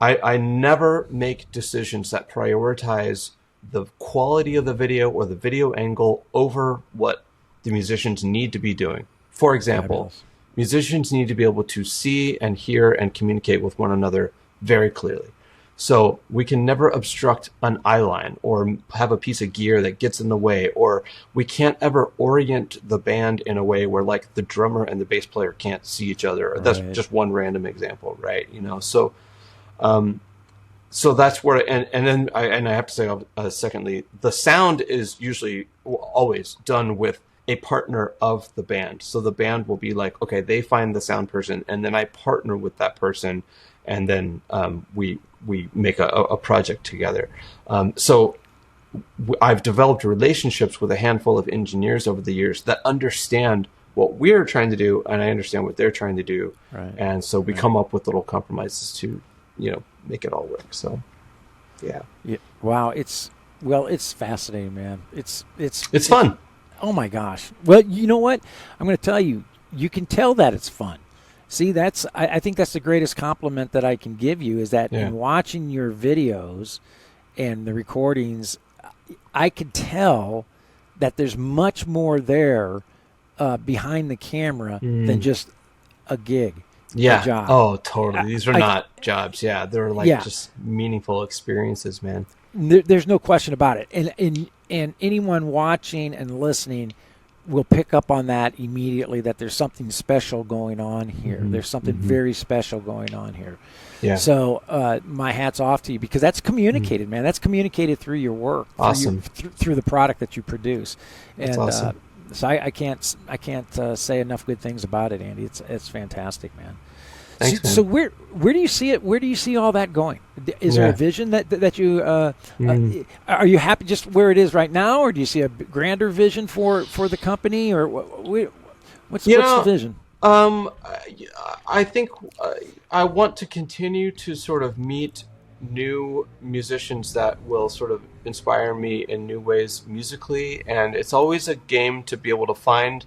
I never make decisions that prioritize the quality of the video or the video angle over what the musicians need to be doing. For example, musicians need to be able to see and hear and communicate with one another very clearly. So we can never obstruct an eye line or have a piece of gear that gets in the way, or we can't ever orient the band in a way where like the drummer and the bass player can't see each other. That's just one random example, right? So that's where, and then I have to say, secondly, the sound is usually always done with a partner of the band. So the band will be like, okay, they find the sound person, and then I partner with that person, and then we make a project together. So I've developed relationships with a handful of engineers over the years that understand what we're trying to do, and I understand what they're trying to do, and so we come up with little compromises to make it all work. So yeah. Wow, it's fascinating, man. It's fun. Oh my gosh. Well, you know what? I'm going to tell you, you can tell that it's fun. See, I think that's the greatest compliment that I can give you, is that in watching your videos and the recordings, I could tell that there's much more there behind the camera than just a gig. Yeah. Job. Oh, totally. These are not jobs. Yeah. They're just meaningful experiences, man. There's no question about it. And anyone watching and listening will pick up on that immediately, that there's something special going on here. There's something very special going on here. Yeah. So my hat's off to you, because that's communicated, man. That's communicated through your work. Awesome. Through the product that you produce. That's awesome. So I can't say enough good things about it, Andy. It's fantastic, man. Thanks, man. So where do you see it? Where do you see all that going? Is there a vision that you are you happy just where it is right now, or do you see a grander vision for the company, or what's the vision? I think I want to continue to sort of meet new musicians that will sort of inspire me in new ways musically, and it's always a game to be able to find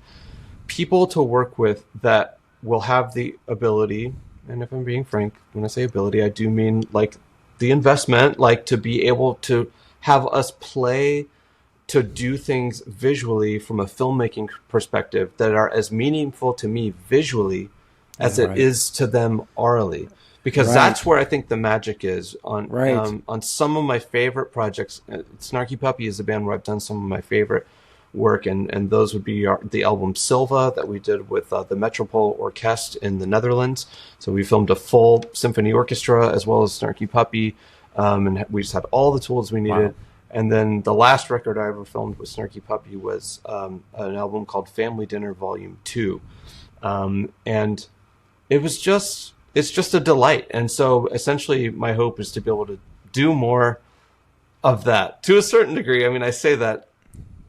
people to work with that will have the ability, and if I'm being frank, when I say ability, I do mean like the investment, like to be able to have us play, to do things visually from a filmmaking perspective that are as meaningful to me visually as it is to them orally. Because that's where I think the magic is on some of my favorite projects. Snarky Puppy is a band where I've done some of my favorite work, and those would be the album Silva that we did with the Metropole Orkest in the Netherlands. So we filmed a full symphony orchestra as well as Snarky Puppy, and we just had all the tools we needed. And then the last record I ever filmed with Snarky Puppy was an album called Family Dinner Volume 2. And it's just a delight. And so essentially my hope is to be able to do more of that to a certain degree. I mean, I say that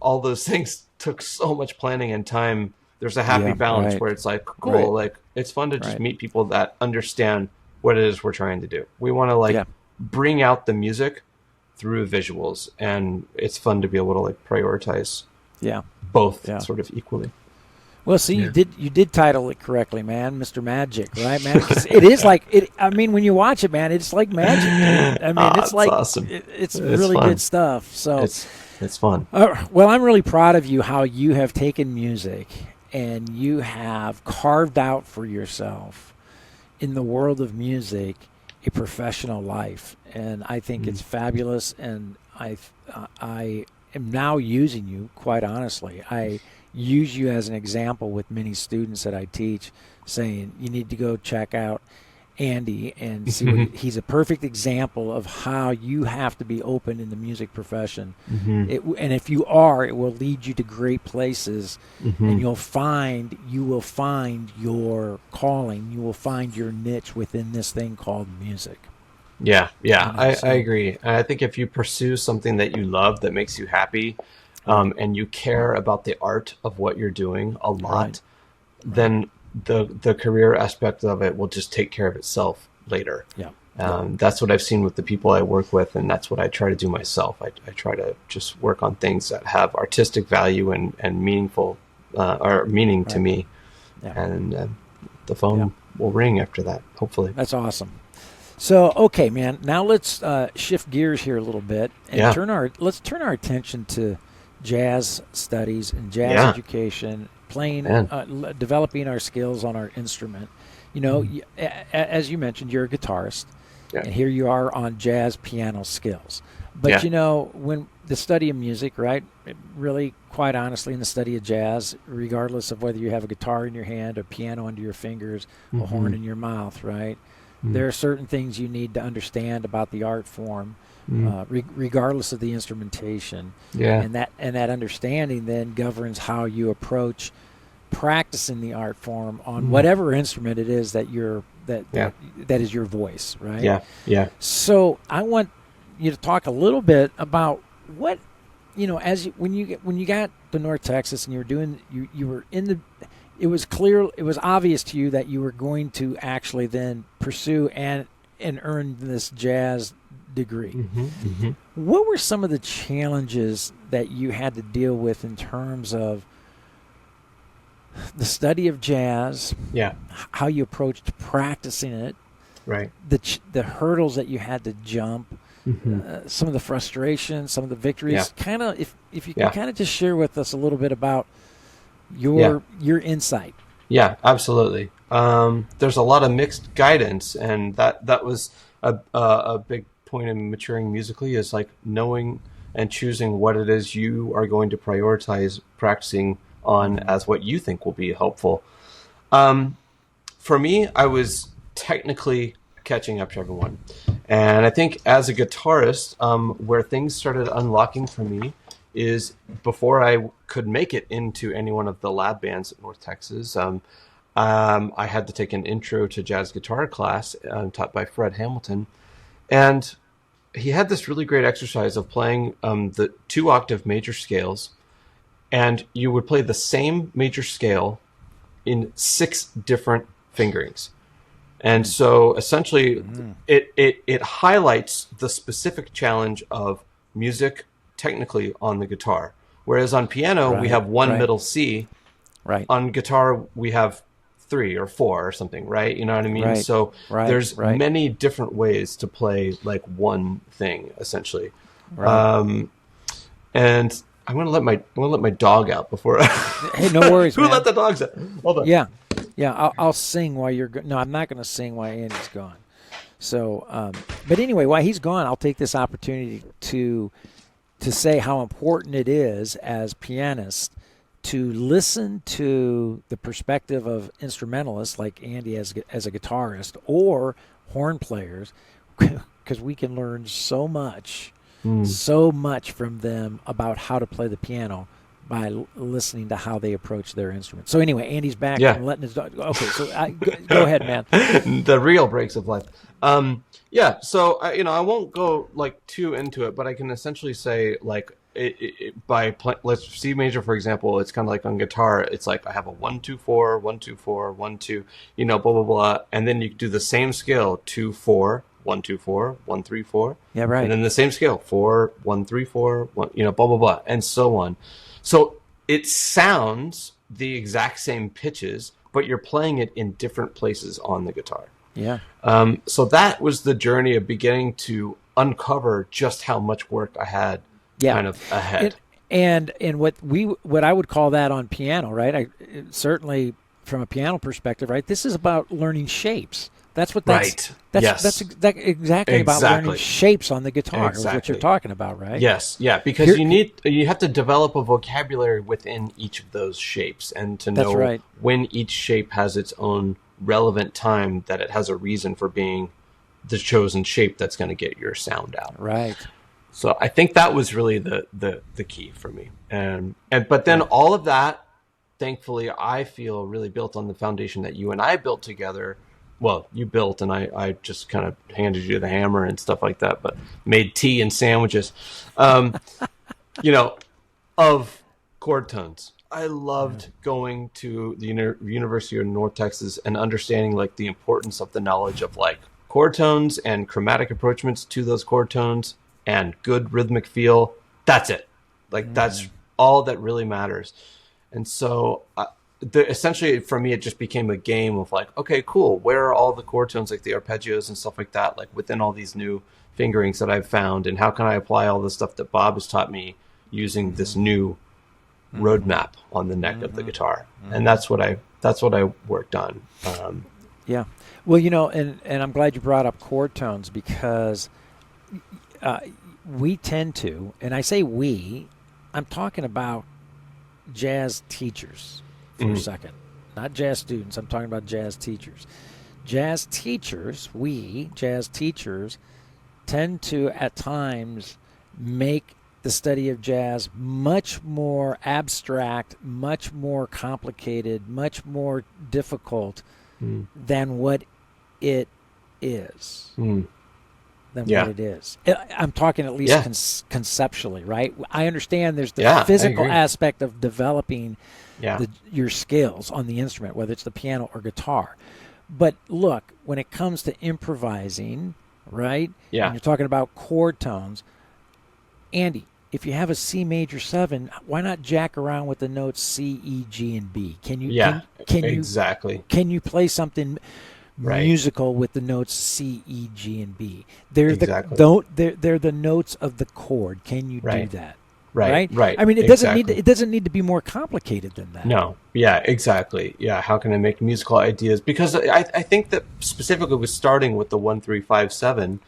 all those things took so much planning and time. There's a happy balance where it's like, cool, like it's fun to just meet people that understand what it is we're trying to do. We want to bring out the music through visuals, and it's fun to be able to like prioritize both sort of equally. Well, see, you did title it correctly, man, Mr. Magic, right, man? 'Cause it is like it. I mean, when you watch it, man, it's like magic. Dude. I mean, it's like awesome. It's really fun. Good stuff. So it's fun. Well, I'm really proud of you how you have taken music and you have carved out for yourself in the world of music a professional life, and I think it's fabulous. And I am now using you, quite honestly. I use you as an example with many students that I teach, saying you need to go check out Andy and see what he's a perfect example of how you have to be open in the music profession. And if you are, it will lead you to great places, and you will find your calling, you will find your niche within this thing called music. I agree. And I think if you pursue something that you love, that makes you happy, and you care about the art of what you're doing a lot, then the career aspect of it will just take care of itself later. That's what I've seen with the people I work with, and that's what I try to do myself. I try to just work on things that have artistic value and meaningful or meaning to me. And the phone will ring after that, hopefully. That's awesome. So, okay, man, now let's shift gears here a little bit and let's turn our attention to jazz studies and jazz education, playing, developing our skills on our instrument. You know, as you mentioned, you're a guitarist, and here you are on jazz piano skills. But, you know, when the study of music, right, really, quite honestly, in the study of jazz, regardless of whether you have a guitar in your hand, a piano under your fingers, a horn in your mouth, right, there are certain things you need to understand about the art form, regardless of the instrumentation. And that understanding then governs how you approach practicing the art form on whatever instrument it is that that is your voice, right? So I want you to talk a little bit about what, you know, when you got to North Texas and you were in the, it was obvious to you that you were going to actually then pursue and earn this jazz degree. What were some of the challenges that you had to deal with in terms of the study of jazz, how you approached practicing it, the hurdles that you had to jump, some of the frustrations, some of the victories? Kind of, if you can kind of just share with us a little bit about your insight. Yeah, absolutely. There's a lot of mixed guidance, and that was a big point in maturing musically, is like knowing and choosing what it is you are going to prioritize practicing on as what you think will be helpful. For me, I was technically catching up to everyone. And I think as a guitarist, where things started unlocking for me is before I could make it into any one of the lab bands at North Texas, I had to take an intro to jazz guitar class taught by Fred Hamilton. And he had this really great exercise of playing the 2-octave major scales, and you would play the same major scale in 6 different fingerings. And so essentially it highlights the specific challenge of music technically on the guitar. Whereas on piano, we have one middle C. On guitar, we have 3 or 4 or something, right? You know what I mean? So there's many different ways to play like one thing, essentially. And I'm gonna let my dog out before. Hey, no worries. Who let the dogs out? Hold on. Yeah. I'll sing while you're. No, I'm not gonna sing while Andy's gone. So, but anyway, while he's gone, I'll take this opportunity to say how important it is as pianists to listen to the perspective of instrumentalists like Andy as a guitarist or horn players, because we can learn so much so much from them about how to play the piano by listening to how they approach their instrument. So anyway, Andy's back and letting his dog. Okay, so go ahead, man. The real breaks of life. So I won't go like too into it, but I can essentially say like let's C major, for example. It's kind of like on guitar. It's like I have a 1 2 4 1 2 4 1 2, blah blah blah, and then you do the same scale 2 4 1 2 4 1 3 4. Yeah, right. And then the same scale 4 1 3 4 1, blah blah blah, and so on. So it sounds the exact same pitches, but you're playing it in different places on the guitar. Yeah. So that was the journey of beginning to uncover just how much work I had kind of ahead. And what I would call that on piano, right? Certainly from a piano perspective, right? This is about learning shapes. That's what that's that's exactly about learning shapes on the guitar. Is what you're talking about, right? Yes, yeah, because you have to develop a vocabulary within each of those shapes and to know when each shape has its own relevant time, that it has a reason for being the chosen shape that's going to get your sound out. Right. So I think that was really the key for me. But then all of that, thankfully, I feel really built on the foundation that you and I built together. Well, you built and I just kind of handed you the hammer and stuff like that, but made tea and sandwiches, of chord tones. I loved going to the University of North Texas and understanding like the importance of the knowledge of like chord tones and chromatic approachments to those chord tones and good rhythmic feel. That's it. Like that's all that really matters. And so essentially for me, it just became a game of like, okay, cool. Where are all the chord tones, like the arpeggios and stuff like that, like within all these new fingerings that I've found, and how can I apply all the stuff that Bob has taught me using this new roadmap on the neck of the guitar. And that's what I worked on. Yeah. Well, and I'm glad you brought up chord tones, because we tend to, and I say I'm talking about jazz teachers for a second, not jazz students. I'm talking about jazz teachers. Jazz teachers tend to at times make the study of jazz much more abstract, much more complicated, much more difficult than what it is. What it is. I'm talking at least conceptually, right? I understand there's the physical aspect of developing your skills on the instrument, whether it's the piano or guitar. But look, when it comes to improvising, right? Yeah. And you're talking about chord tones, Andy, if you have a C major 7, why not jack around with the notes C, E, G, and B? Can you? Can you play something musical with the notes C, E, G, and B? They're the notes of the chord. Can you do that? Right. I mean, it doesn't need to be more complicated than that. No. Yeah. Exactly. Yeah. How can I make musical ideas? Because I think that specifically with starting with the 1-3-5-7,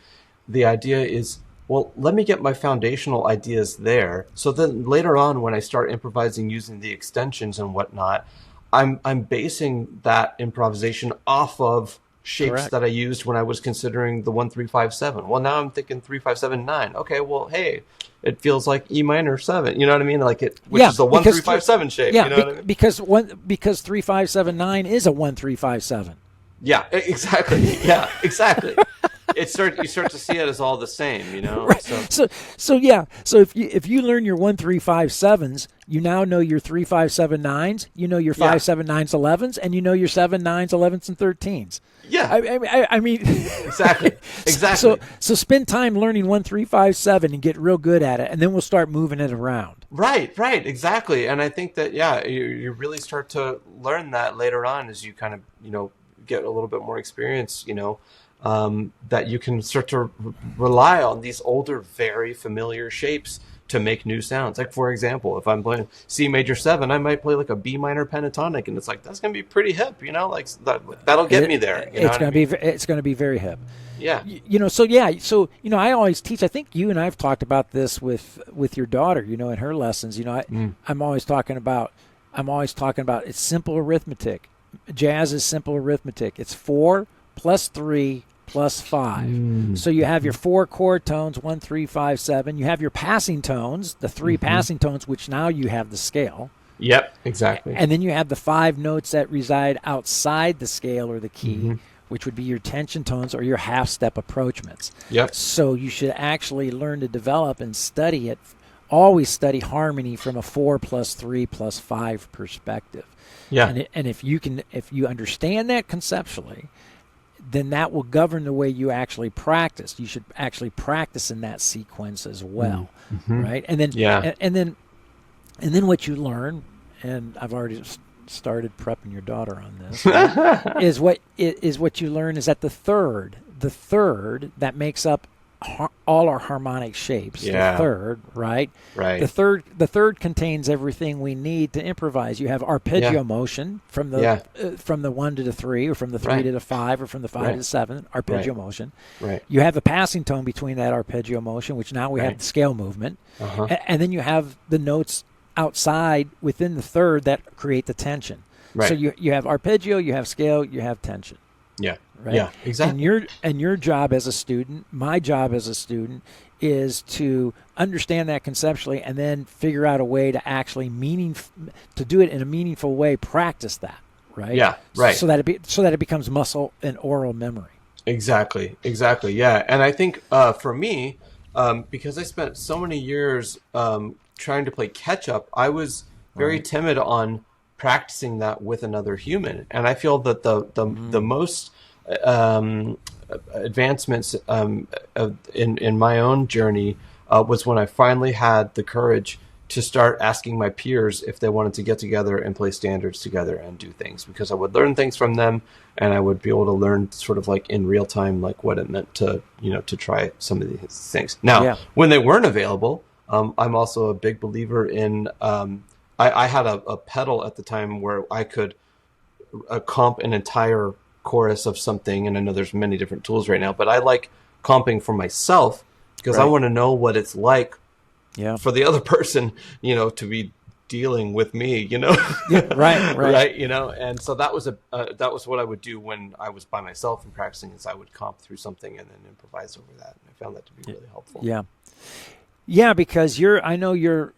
the idea is, well, let me get my foundational ideas there. So then later on, when I start improvising using the extensions and whatnot, I'm basing that improvisation off of shapes that I used when I was considering the 1-3-5-7. Well, now I'm thinking 3-5-7-9. Okay, well, hey, it feels like E minor 7. You know what I mean? Like it, which is a 1-3-5-7 shape. Yeah, you know what I mean? because 3-5-7-9 is a 1-3-5-7. Yeah, exactly. Yeah, exactly. You start to see it as all the same, Right. So if you learn your 1-3-5-7s, you now know your 3-5-7-9s, you know your 5-7-9s 11s, and you know your 7-9s 11s and 13s. Yeah. I mean exactly. So spend time learning 1-3-5-7 and get real good at it, and then we'll start moving it around. Right, exactly. And I think that you really start to learn that later on as you kind of get a little bit more experience, that you can start to rely on these older, very familiar shapes to make new sounds. Like, for example, if I'm playing C major 7, I might play like a B minor pentatonic, and it's like, that's going to be pretty hip, like that'll get me there. It's going to be very hip. Yeah. So I always teach, I think you and I've talked about this with your daughter, in her lessons, I'm always talking about it's simple arithmetic. Jazz is simple arithmetic. It's 4 plus 3 plus 5. So you have your 4 chord tones, 1, 3, 5, 7. You have your passing tones, the 3 passing tones, which now you have the scale. Yep, exactly. And then you have the 5 notes that reside outside the scale or the key, which would be your tension tones or your half-step approachments. Yep. So you should actually learn to develop and study it. Always study harmony from a 4 plus 3 plus 5 perspective. Yeah. And if you understand that conceptually, then that will govern the way you actually practice. You should actually practice in that sequence as well, right? And then, and then what you learn, and I've already started prepping your daughter on this, right, is what you learn is that the third that makes up all our harmonic shapes. Yeah. The third, right? Right. The third contains everything we need to improvise. You have arpeggio motion from the 1 to the 3, or from the 3 to the 5, or from the 5 to the 7. Arpeggio motion. Right. You have the passing tone between that arpeggio motion, which now we have the scale movement, and then you have the notes outside within the third that create the tension. Right. So you have arpeggio, you have scale, you have tension. Yeah. Right? Yeah, exactly. And your job as a student, my job as a student, is to understand that conceptually and then figure out a way to actually to do it in a meaningful way, practice that, right? Yeah, right. So that it becomes muscle and oral memory. Exactly. Yeah, and I think for me, because I spent so many years trying to play catch up, I was very timid on practicing that with another human, and I feel that the most advancements in my own journey was when I finally had the courage to start asking my peers if they wanted to get together and play standards together and do things, because I would learn things from them, and I would be able to learn sort of like in real time, like what it meant to try some of these things. Now, when they weren't available, I'm also a big believer in I had a pedal at the time where I could comp an entire chorus of something, and I know there's many different tools right now, but I like comping for myself because I want to know what it's like for the other person, to be dealing with me, right, and so that was what I would do when I was by myself and practicing, is I would comp through something and then improvise over that, and I found that to be really helpful. Because I know you're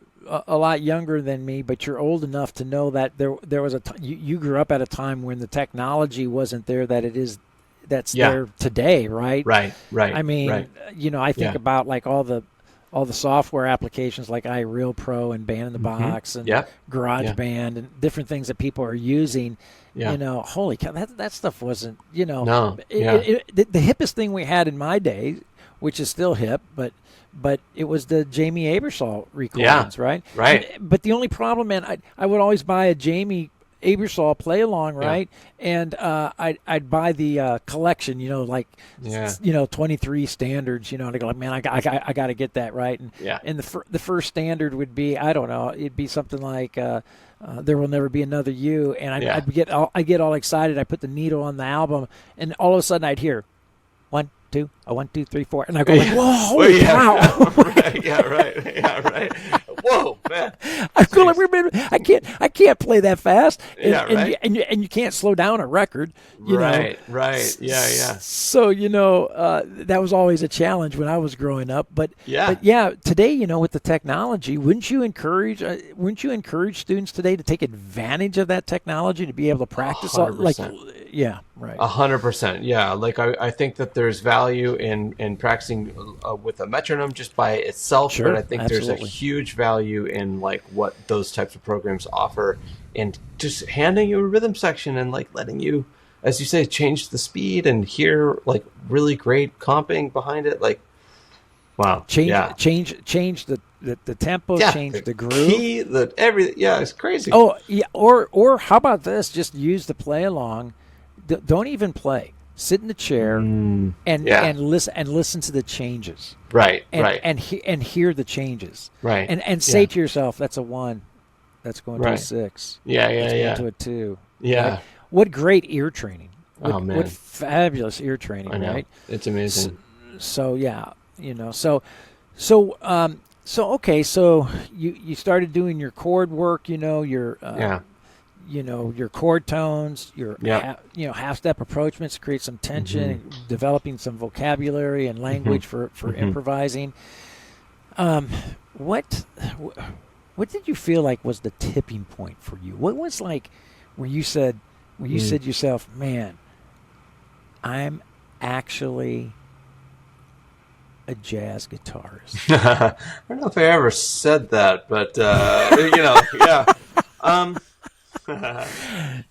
a lot younger than me, but you're old enough to know that there was you grew up at a time when the technology wasn't there that's there today, right? Right. I mean, I think about like all the software applications like iReal Pro and Band in the Box and GarageBand and different things that people are using. Holy cow, that stuff wasn't, the hippest thing we had in my day, which is still hip, but it was the Jamie Aebersold recordings, right? Right. But the only problem, man, I would always buy a Jamie Aebersold play along, right? And I'd buy the collection, 23 standards, and I go like, man, I got to get that right. And the first standard would be, I don't know, it'd be something like There Will Never Be Another You, and I'd get all excited. I put the needle on the album, and all of a sudden I'd hear 1, 2, 1, 2, 3, 4, and I go like, whoa, holy cow! Right. Whoa, man! I feel like I can't play that fast, and you can't slow down a record, Right. So that was always a challenge when I was growing up, but today, with the technology, wouldn't you encourage students today to take advantage of that technology to be able to practice 100%. Yeah. Like I think that there's value in practicing with a metronome just by itself, but I think there's a huge value in like what those types of programs offer, and just handing you a rhythm section and like letting you, as you say, change the speed and hear like really great comping behind it. Like, wow. Change the tempo, change the groove. Key, everything. Yeah, it's crazy. Oh, yeah. Or how about this? Just use the play along. Don't even play. Sit in the chair and listen to the changes. Right. And hear the changes. Right. And say to yourself, that's a 1. That's going to a 6. That's going to a 2. Yeah. Right? What great ear training. What fabulous ear training, right? It's amazing. So okay, so you started doing your chord work, your your chord tones, your half-step approachments, create some tension, developing some vocabulary and language for improvising. What did you feel like was the tipping point for you? What was like where you said to yourself, man, I'm actually a jazz guitarist? I don't know if I ever said that, but yeah.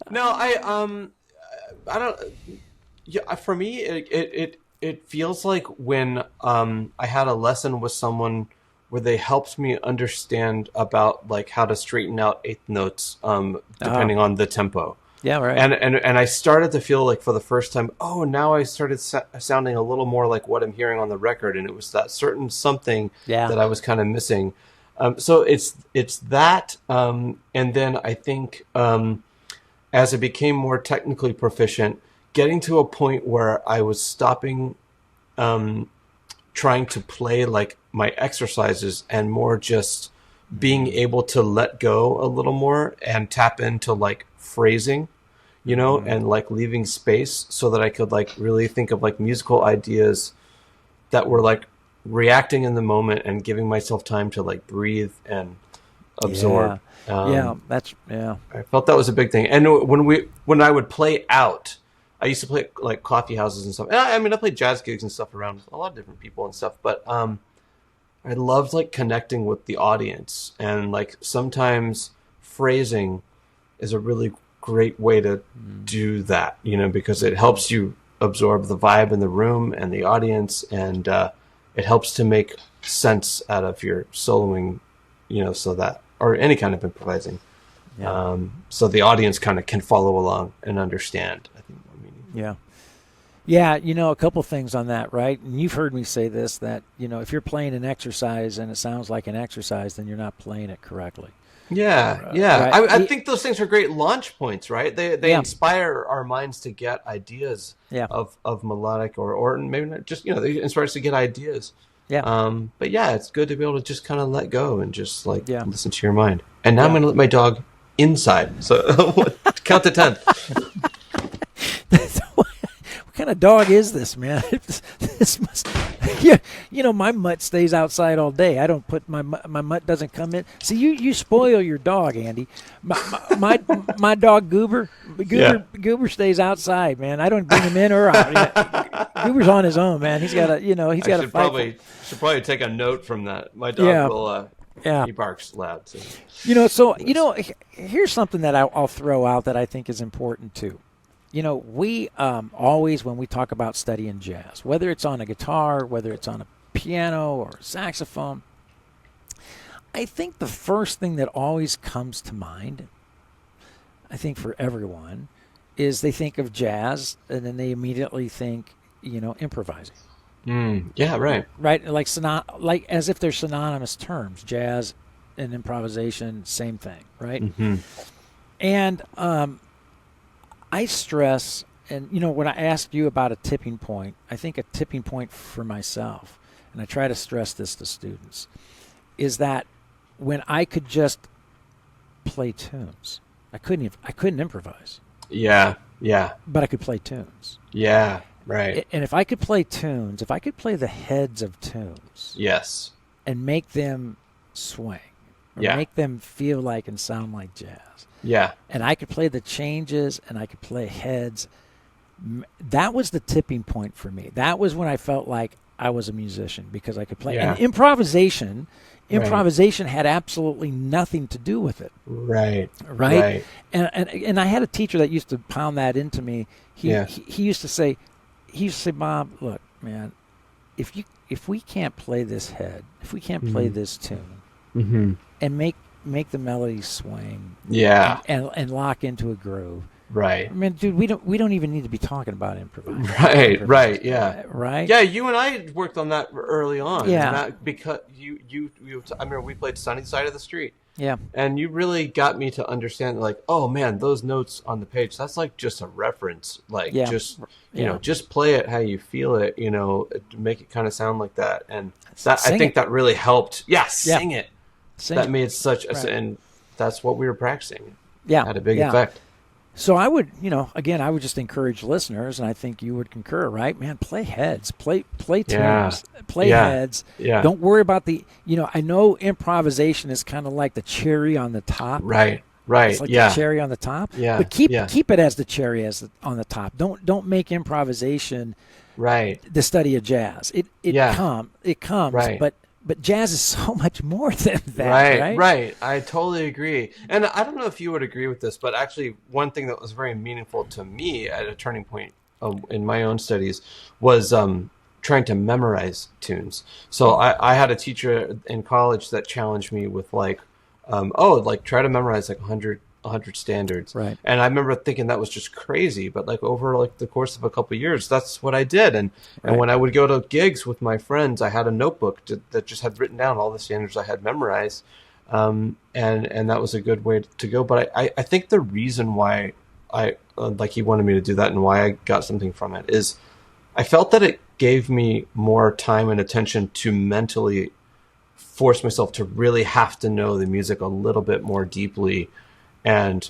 No, I don't. Yeah, for me, it feels like when I had a lesson with someone where they helped me understand about like how to straighten out eighth notes, depending on the tempo. Yeah, right. And I started to feel like for the first time, now I started sounding a little more like what I'm hearing on the record, and it was that certain something that I was kind of missing. So it's that, and then I think as I became more technically proficient, getting to a point where I was stopping trying to play like my exercises and more just being able to let go a little more and tap into like phrasing, and like leaving space so that I could like really think of like musical ideas that were like reacting in the moment and giving myself time to like breathe and absorb. I felt that was a big thing. And when I would play out, I used to play like coffee houses and stuff. I mean, I played jazz gigs and stuff around a lot of different people and stuff, but I loved like connecting with the audience, and like sometimes phrasing is a really great way to do that, because it helps you absorb the vibe in the room and the audience, and it helps to make sense out of your soloing, so that, or any kind of improvising. Yeah. So the audience kind of can follow along and understand, I think, more meaningfully. Yeah. Yeah, a couple things on that, right? And you've heard me say this, that, if you're playing an exercise and it sounds like an exercise, then you're not playing it correctly. Yeah. Right? I think those things are great launch points, right? They inspire our minds to get ideas of melodic or maybe not just, they inspire us to get ideas. Yeah. But yeah, it's good to be able to just kind of let go and just like listen to your mind. And now I'm going to let my dog inside. So count to 10. What kind of dog is this, man? This must, my mutt stays outside all day. I don't put my mutt doesn't come in. See, you spoil your dog, Andy. My dog Goober stays outside, man. I don't bring him in or out. Goober's on his own, man. He's got to, should probably take a note from that. My dog will. He barks loud. So. Here's something that I'll throw out that I think is important too. We always, when we talk about studying jazz, whether it's on a guitar, whether it's on a piano or a saxophone, I think the first thing that always comes to mind, I think for everyone, is they think of jazz and then they immediately think, improvising. Yeah, right. Right, like as if they're synonymous terms, jazz and improvisation, same thing, right? Mm-hmm. And I stress, and when I asked you about a tipping point, I think a tipping point for myself, and I try to stress this to students, is that when I could just play tunes, I couldn't improvise. Yeah. But I could play tunes. Yeah, right. And if I could play tunes, if I could play the heads of tunes, yes, and make them swing, or make them feel like and sound like jazz. Yeah. And I could play the changes and I could play heads. That was the tipping point for me. That was when I felt like I was a musician, because I could play. Yeah. And improvisation had absolutely nothing to do with it. Right. And I had a teacher that used to pound that into me. He used to say, Bob, look, man, if we can't play this head, if we can't play this tune, and make the melody swing, and lock into a groove, right? I mean, dude, we don't even need to be talking about improvising. Right, yeah. You and I worked on that early on. Because you I remember we played Sunny Side of the Street. Yeah. And you really got me to understand, like, oh man, those notes on the page, that's like just a reference. Like, just play it how you feel it, to make it kind of sound like that. And that, I think that really helped. Yeah, sing it. That made such and that's what we were practicing. Yeah. Had a big effect. So I would, again, I would just encourage listeners, and I think you would concur, right? Man, play heads, play tunes, play heads. Yeah. Don't worry about I know improvisation is kind of like the cherry on the top. Right. It's like the cherry on the top. Yeah. But keep it as the cherry on the top. Don't make improvisation the study of jazz. It comes, right. But jazz is so much more than that, right? I totally agree. And I don't know if you would agree with this, but actually one thing that was very meaningful to me at a turning point in my own studies was trying to memorize tunes. So I had a teacher in college that challenged me with try to memorize like 100 standards. Right. And I remember thinking that was just crazy, but over the course of a couple of years, that's what I did. And when I would go to gigs with my friends, I had a notebook that just had written down all the standards I had memorized. And that was a good way to go. But I think the reason why he wanted me to do that and why I got something from it is I felt that it gave me more time and attention to mentally force myself to really have to know the music a little bit more deeply. And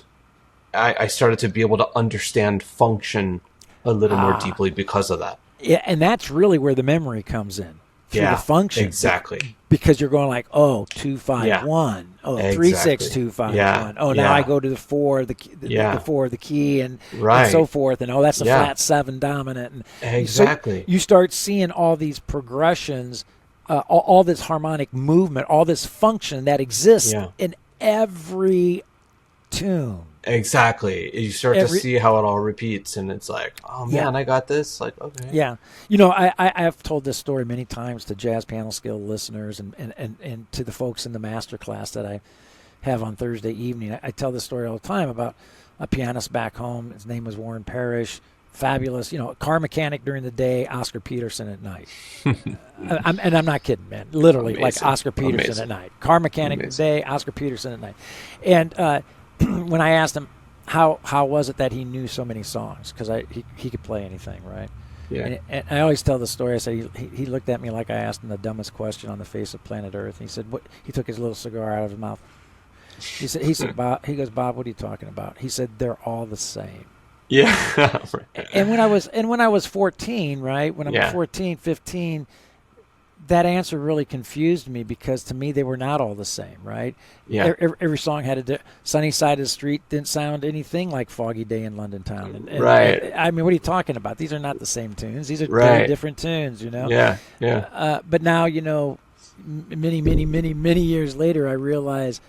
I started to be able to understand function a little more deeply because of that. Yeah, and that's really where the memory comes in. The function. Exactly. Because you're going 2-5-1. Oh, exactly. 3-6-2-5-1. Oh, now I go to the 4, the 4 of the key, and so forth. And that's a flat 7 dominant. And exactly. So you start seeing all these progressions, all this harmonic movement, all this function that exists in every tune. Exactly. You start to see how it all repeats, and it's like, oh man, I got this. Okay. Yeah. I've told this story many times to jazz piano skill listeners and to the folks in the master class that I have on Thursday evening. I tell this story all the time about a pianist back home. His name was Warren Parrish. Fabulous, car mechanic during the day, Oscar Peterson at night. I'm not kidding, man. Literally, Amazing. like Oscar Peterson at night. Car mechanic at the day, Oscar Peterson at night. And when I asked him how was it that he knew so many songs, because he could play anything, right? Yeah. And I always tell the story. I say he looked at me like I asked him the dumbest question on the face of planet Earth. And he said, "What?" He took his little cigar out of his mouth. He said, Bob. He goes, "Bob, what are you talking about?" He said, "They're all the same." Yeah. And when I was 14, right? When I was 14, 15, that answer really confused me, because to me they were not all the same, right? Yeah. Every song had a Sunny Side of the Street didn't sound anything like Foggy Day in London Town. Right. I mean, what are you talking about? These are not the same tunes. These are very different tunes, Yeah. Yeah. But now, many years later, I realize,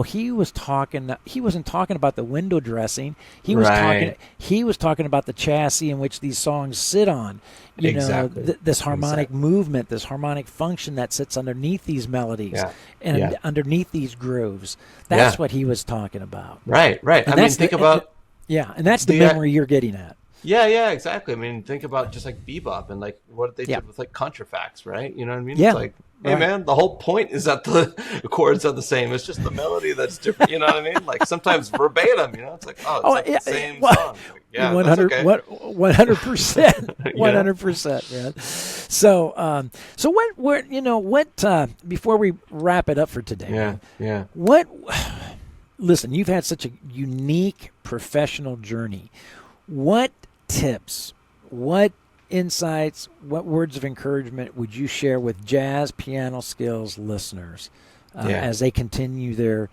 he wasn't talking about the window dressing. He was talking about the chassis in which these songs sit on. This harmonic movement, this harmonic function that sits underneath these melodies and underneath these grooves. That's what he was talking about. Right. And I mean, think about and that's the memory you're getting at. Yeah, exactly. I mean, think about just like bebop and like what they did with like contrafacts, right? You know what I mean? Yeah. It's like, hey man, the whole point is that the chords are the same. It's just the melody that's different. You know what I mean? Like sometimes verbatim. It's like, the same song. Like, 100%, 100%, man. So what? Before we wrap it up for today, what? Listen, you've had such a unique professional journey. What tips, what insights, what words of encouragement would you share with jazz piano skills listeners as they continue their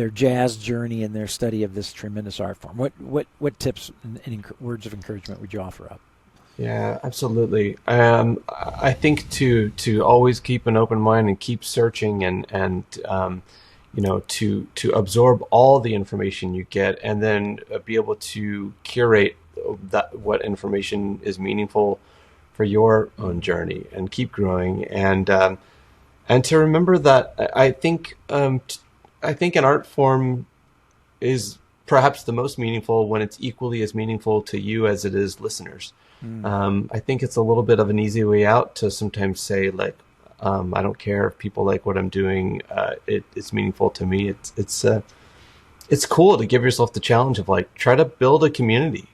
jazz journey and their study of this tremendous art form? What tips and words of encouragement would you offer up? Yeah, absolutely. I think to always keep an open mind and keep searching and to absorb all the information you get, and then be able to curate what information is meaningful for your own journey and keep growing, and to remember that I think an art form is perhaps the most meaningful when it's equally as meaningful to you as it is listeners. I think it's a little bit of an easy way out to sometimes say like, I don't care if people like what I'm doing. It's meaningful to me. It's cool to give yourself the challenge of like, try to build a community,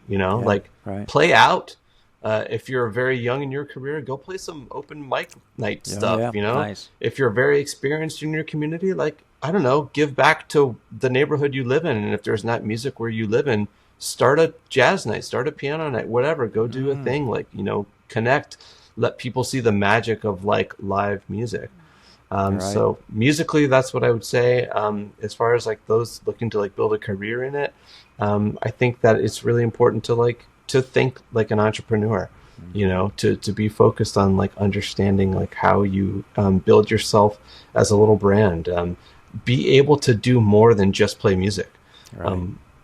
play out. If you're very young in your career, go play some open mic night stuff, Nice. If you're very experienced in your community, like I don't know, give back to the neighborhood you live in. And if there's not music where you live in, start a jazz night, start a piano night, whatever. Go do a thing, like, connect, let people see the magic of like live music. Right. So musically, that's what I would say. As far as like those looking to like build a career in it, I think that it's really important to think like an entrepreneur, to be focused on like understanding like how you build yourself as a little brand, be able to do more than just play music,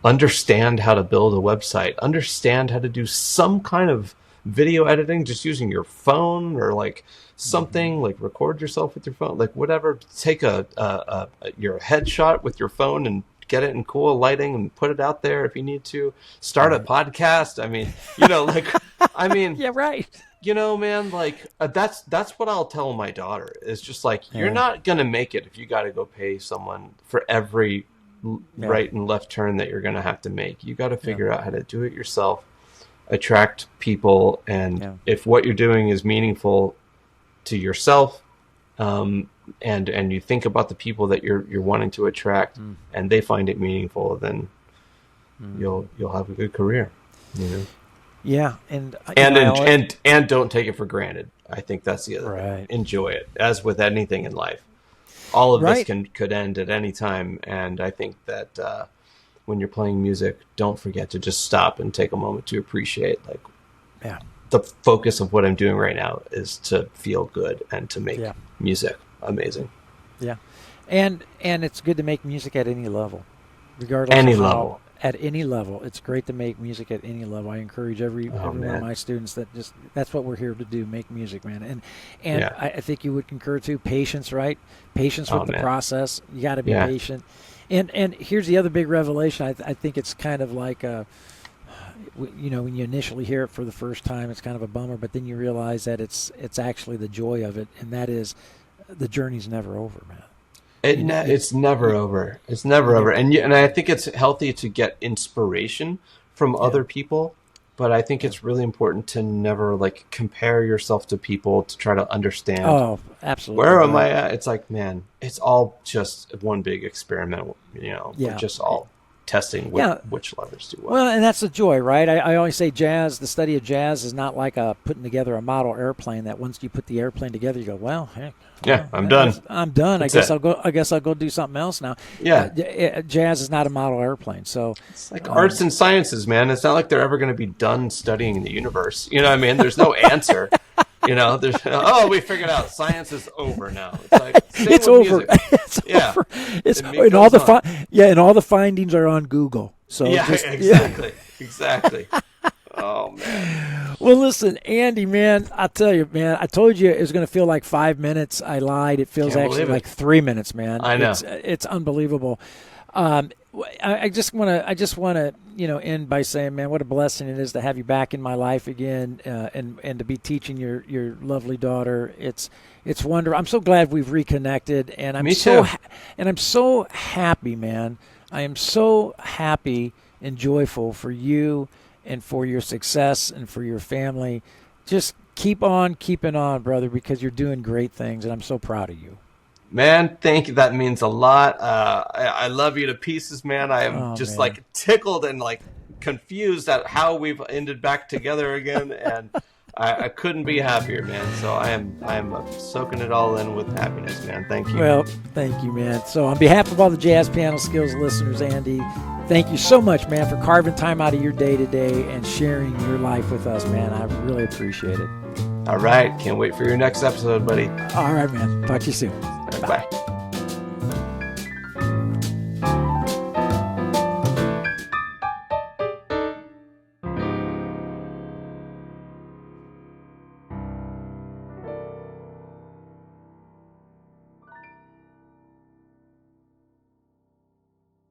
understand how to build a website, understand how to do some kind of video editing just using your phone or like something, like record yourself with your phone, like whatever, take your headshot with your phone and get it in cool lighting and put it out there if you need to. Start a podcast. I mean, yeah, right. Man, like that's what I'll tell my daughter. Is just like, you're not gonna make it if you got to go pay someone for every right and left turn that you're gonna have to make. You got to figure out how to do it yourself, attract people, and if what you're doing is meaningful to yourself, and you think about the people that you're wanting to attract, and they find it meaningful, then you'll have a good career. Yeah, and don't take it for granted. I think that's the other thing. Enjoy it, as with anything in life. All of this could end at any time, and I think that when you're playing music, don't forget to just stop and take a moment to appreciate, like, the focus of what I'm doing right now is to feel good and to make music amazing. Yeah, and it's good to make music at any level, regardless level. At any level, it's great to make music at any level. I encourage every one of my students that's what we're here to do, make music, man. And I think you would concur too. Patience, right? Patience with the process. You got to be patient. And here's the other big revelation. I think it's kind of like when you initially hear it for the first time, it's kind of a bummer, but then you realize that it's actually the joy of it, and that is the journey's never over, man. It's never over. It's never over. And I think it's healthy to get inspiration from other people, but I think it's really important to never like compare yourself to people to try to understand. Oh, absolutely. Where am I at? It's like, man, it's all just one big experiment. We're just all testing which levers do what. Well, and that's the joy, right? I always say the study of jazz is not like putting together a model airplane that once you put the airplane together, you go, well, heck. I'm done. I'm done. I guess I'll go do something else now. Yeah. Jazz is not a model airplane. So it's like arts and sciences, man. It's not like they're ever going to be done studying the universe. You know what I mean? There's no answer. There's we figured out science is over now. It's like it's over. It's over. It's and all the findings are on Google. So exactly. Oh man. Well, listen, Andy, man, I tell you, man, I told you it was going to feel like 5 minutes. I lied. It feels actually like 3 minutes, man. I know. It's unbelievable. I just want to, end by saying, man, what a blessing it is to have you back in my life again, and to be teaching your lovely daughter. It's wonderful. I'm so glad we've reconnected, and I'm I'm so happy, man. I am so happy and joyful for you and for your success and for your family. Just keep on keeping on, brother, because you're doing great things, and I'm so proud of you. Man, thank you. That means a lot. I love you to pieces, man. I am like tickled and like confused at how we've ended back together again, and I couldn't be happier, man. So I am soaking it all in with happiness, man. Thank you. Well, thank you, man. So on behalf of all the Jazz Piano Skills listeners, Andy, thank you so much, man, for carving time out of your day today and sharing your life with us, man. I really appreciate it. All right. Can't wait for your next episode, buddy. All right, man. Talk to you soon.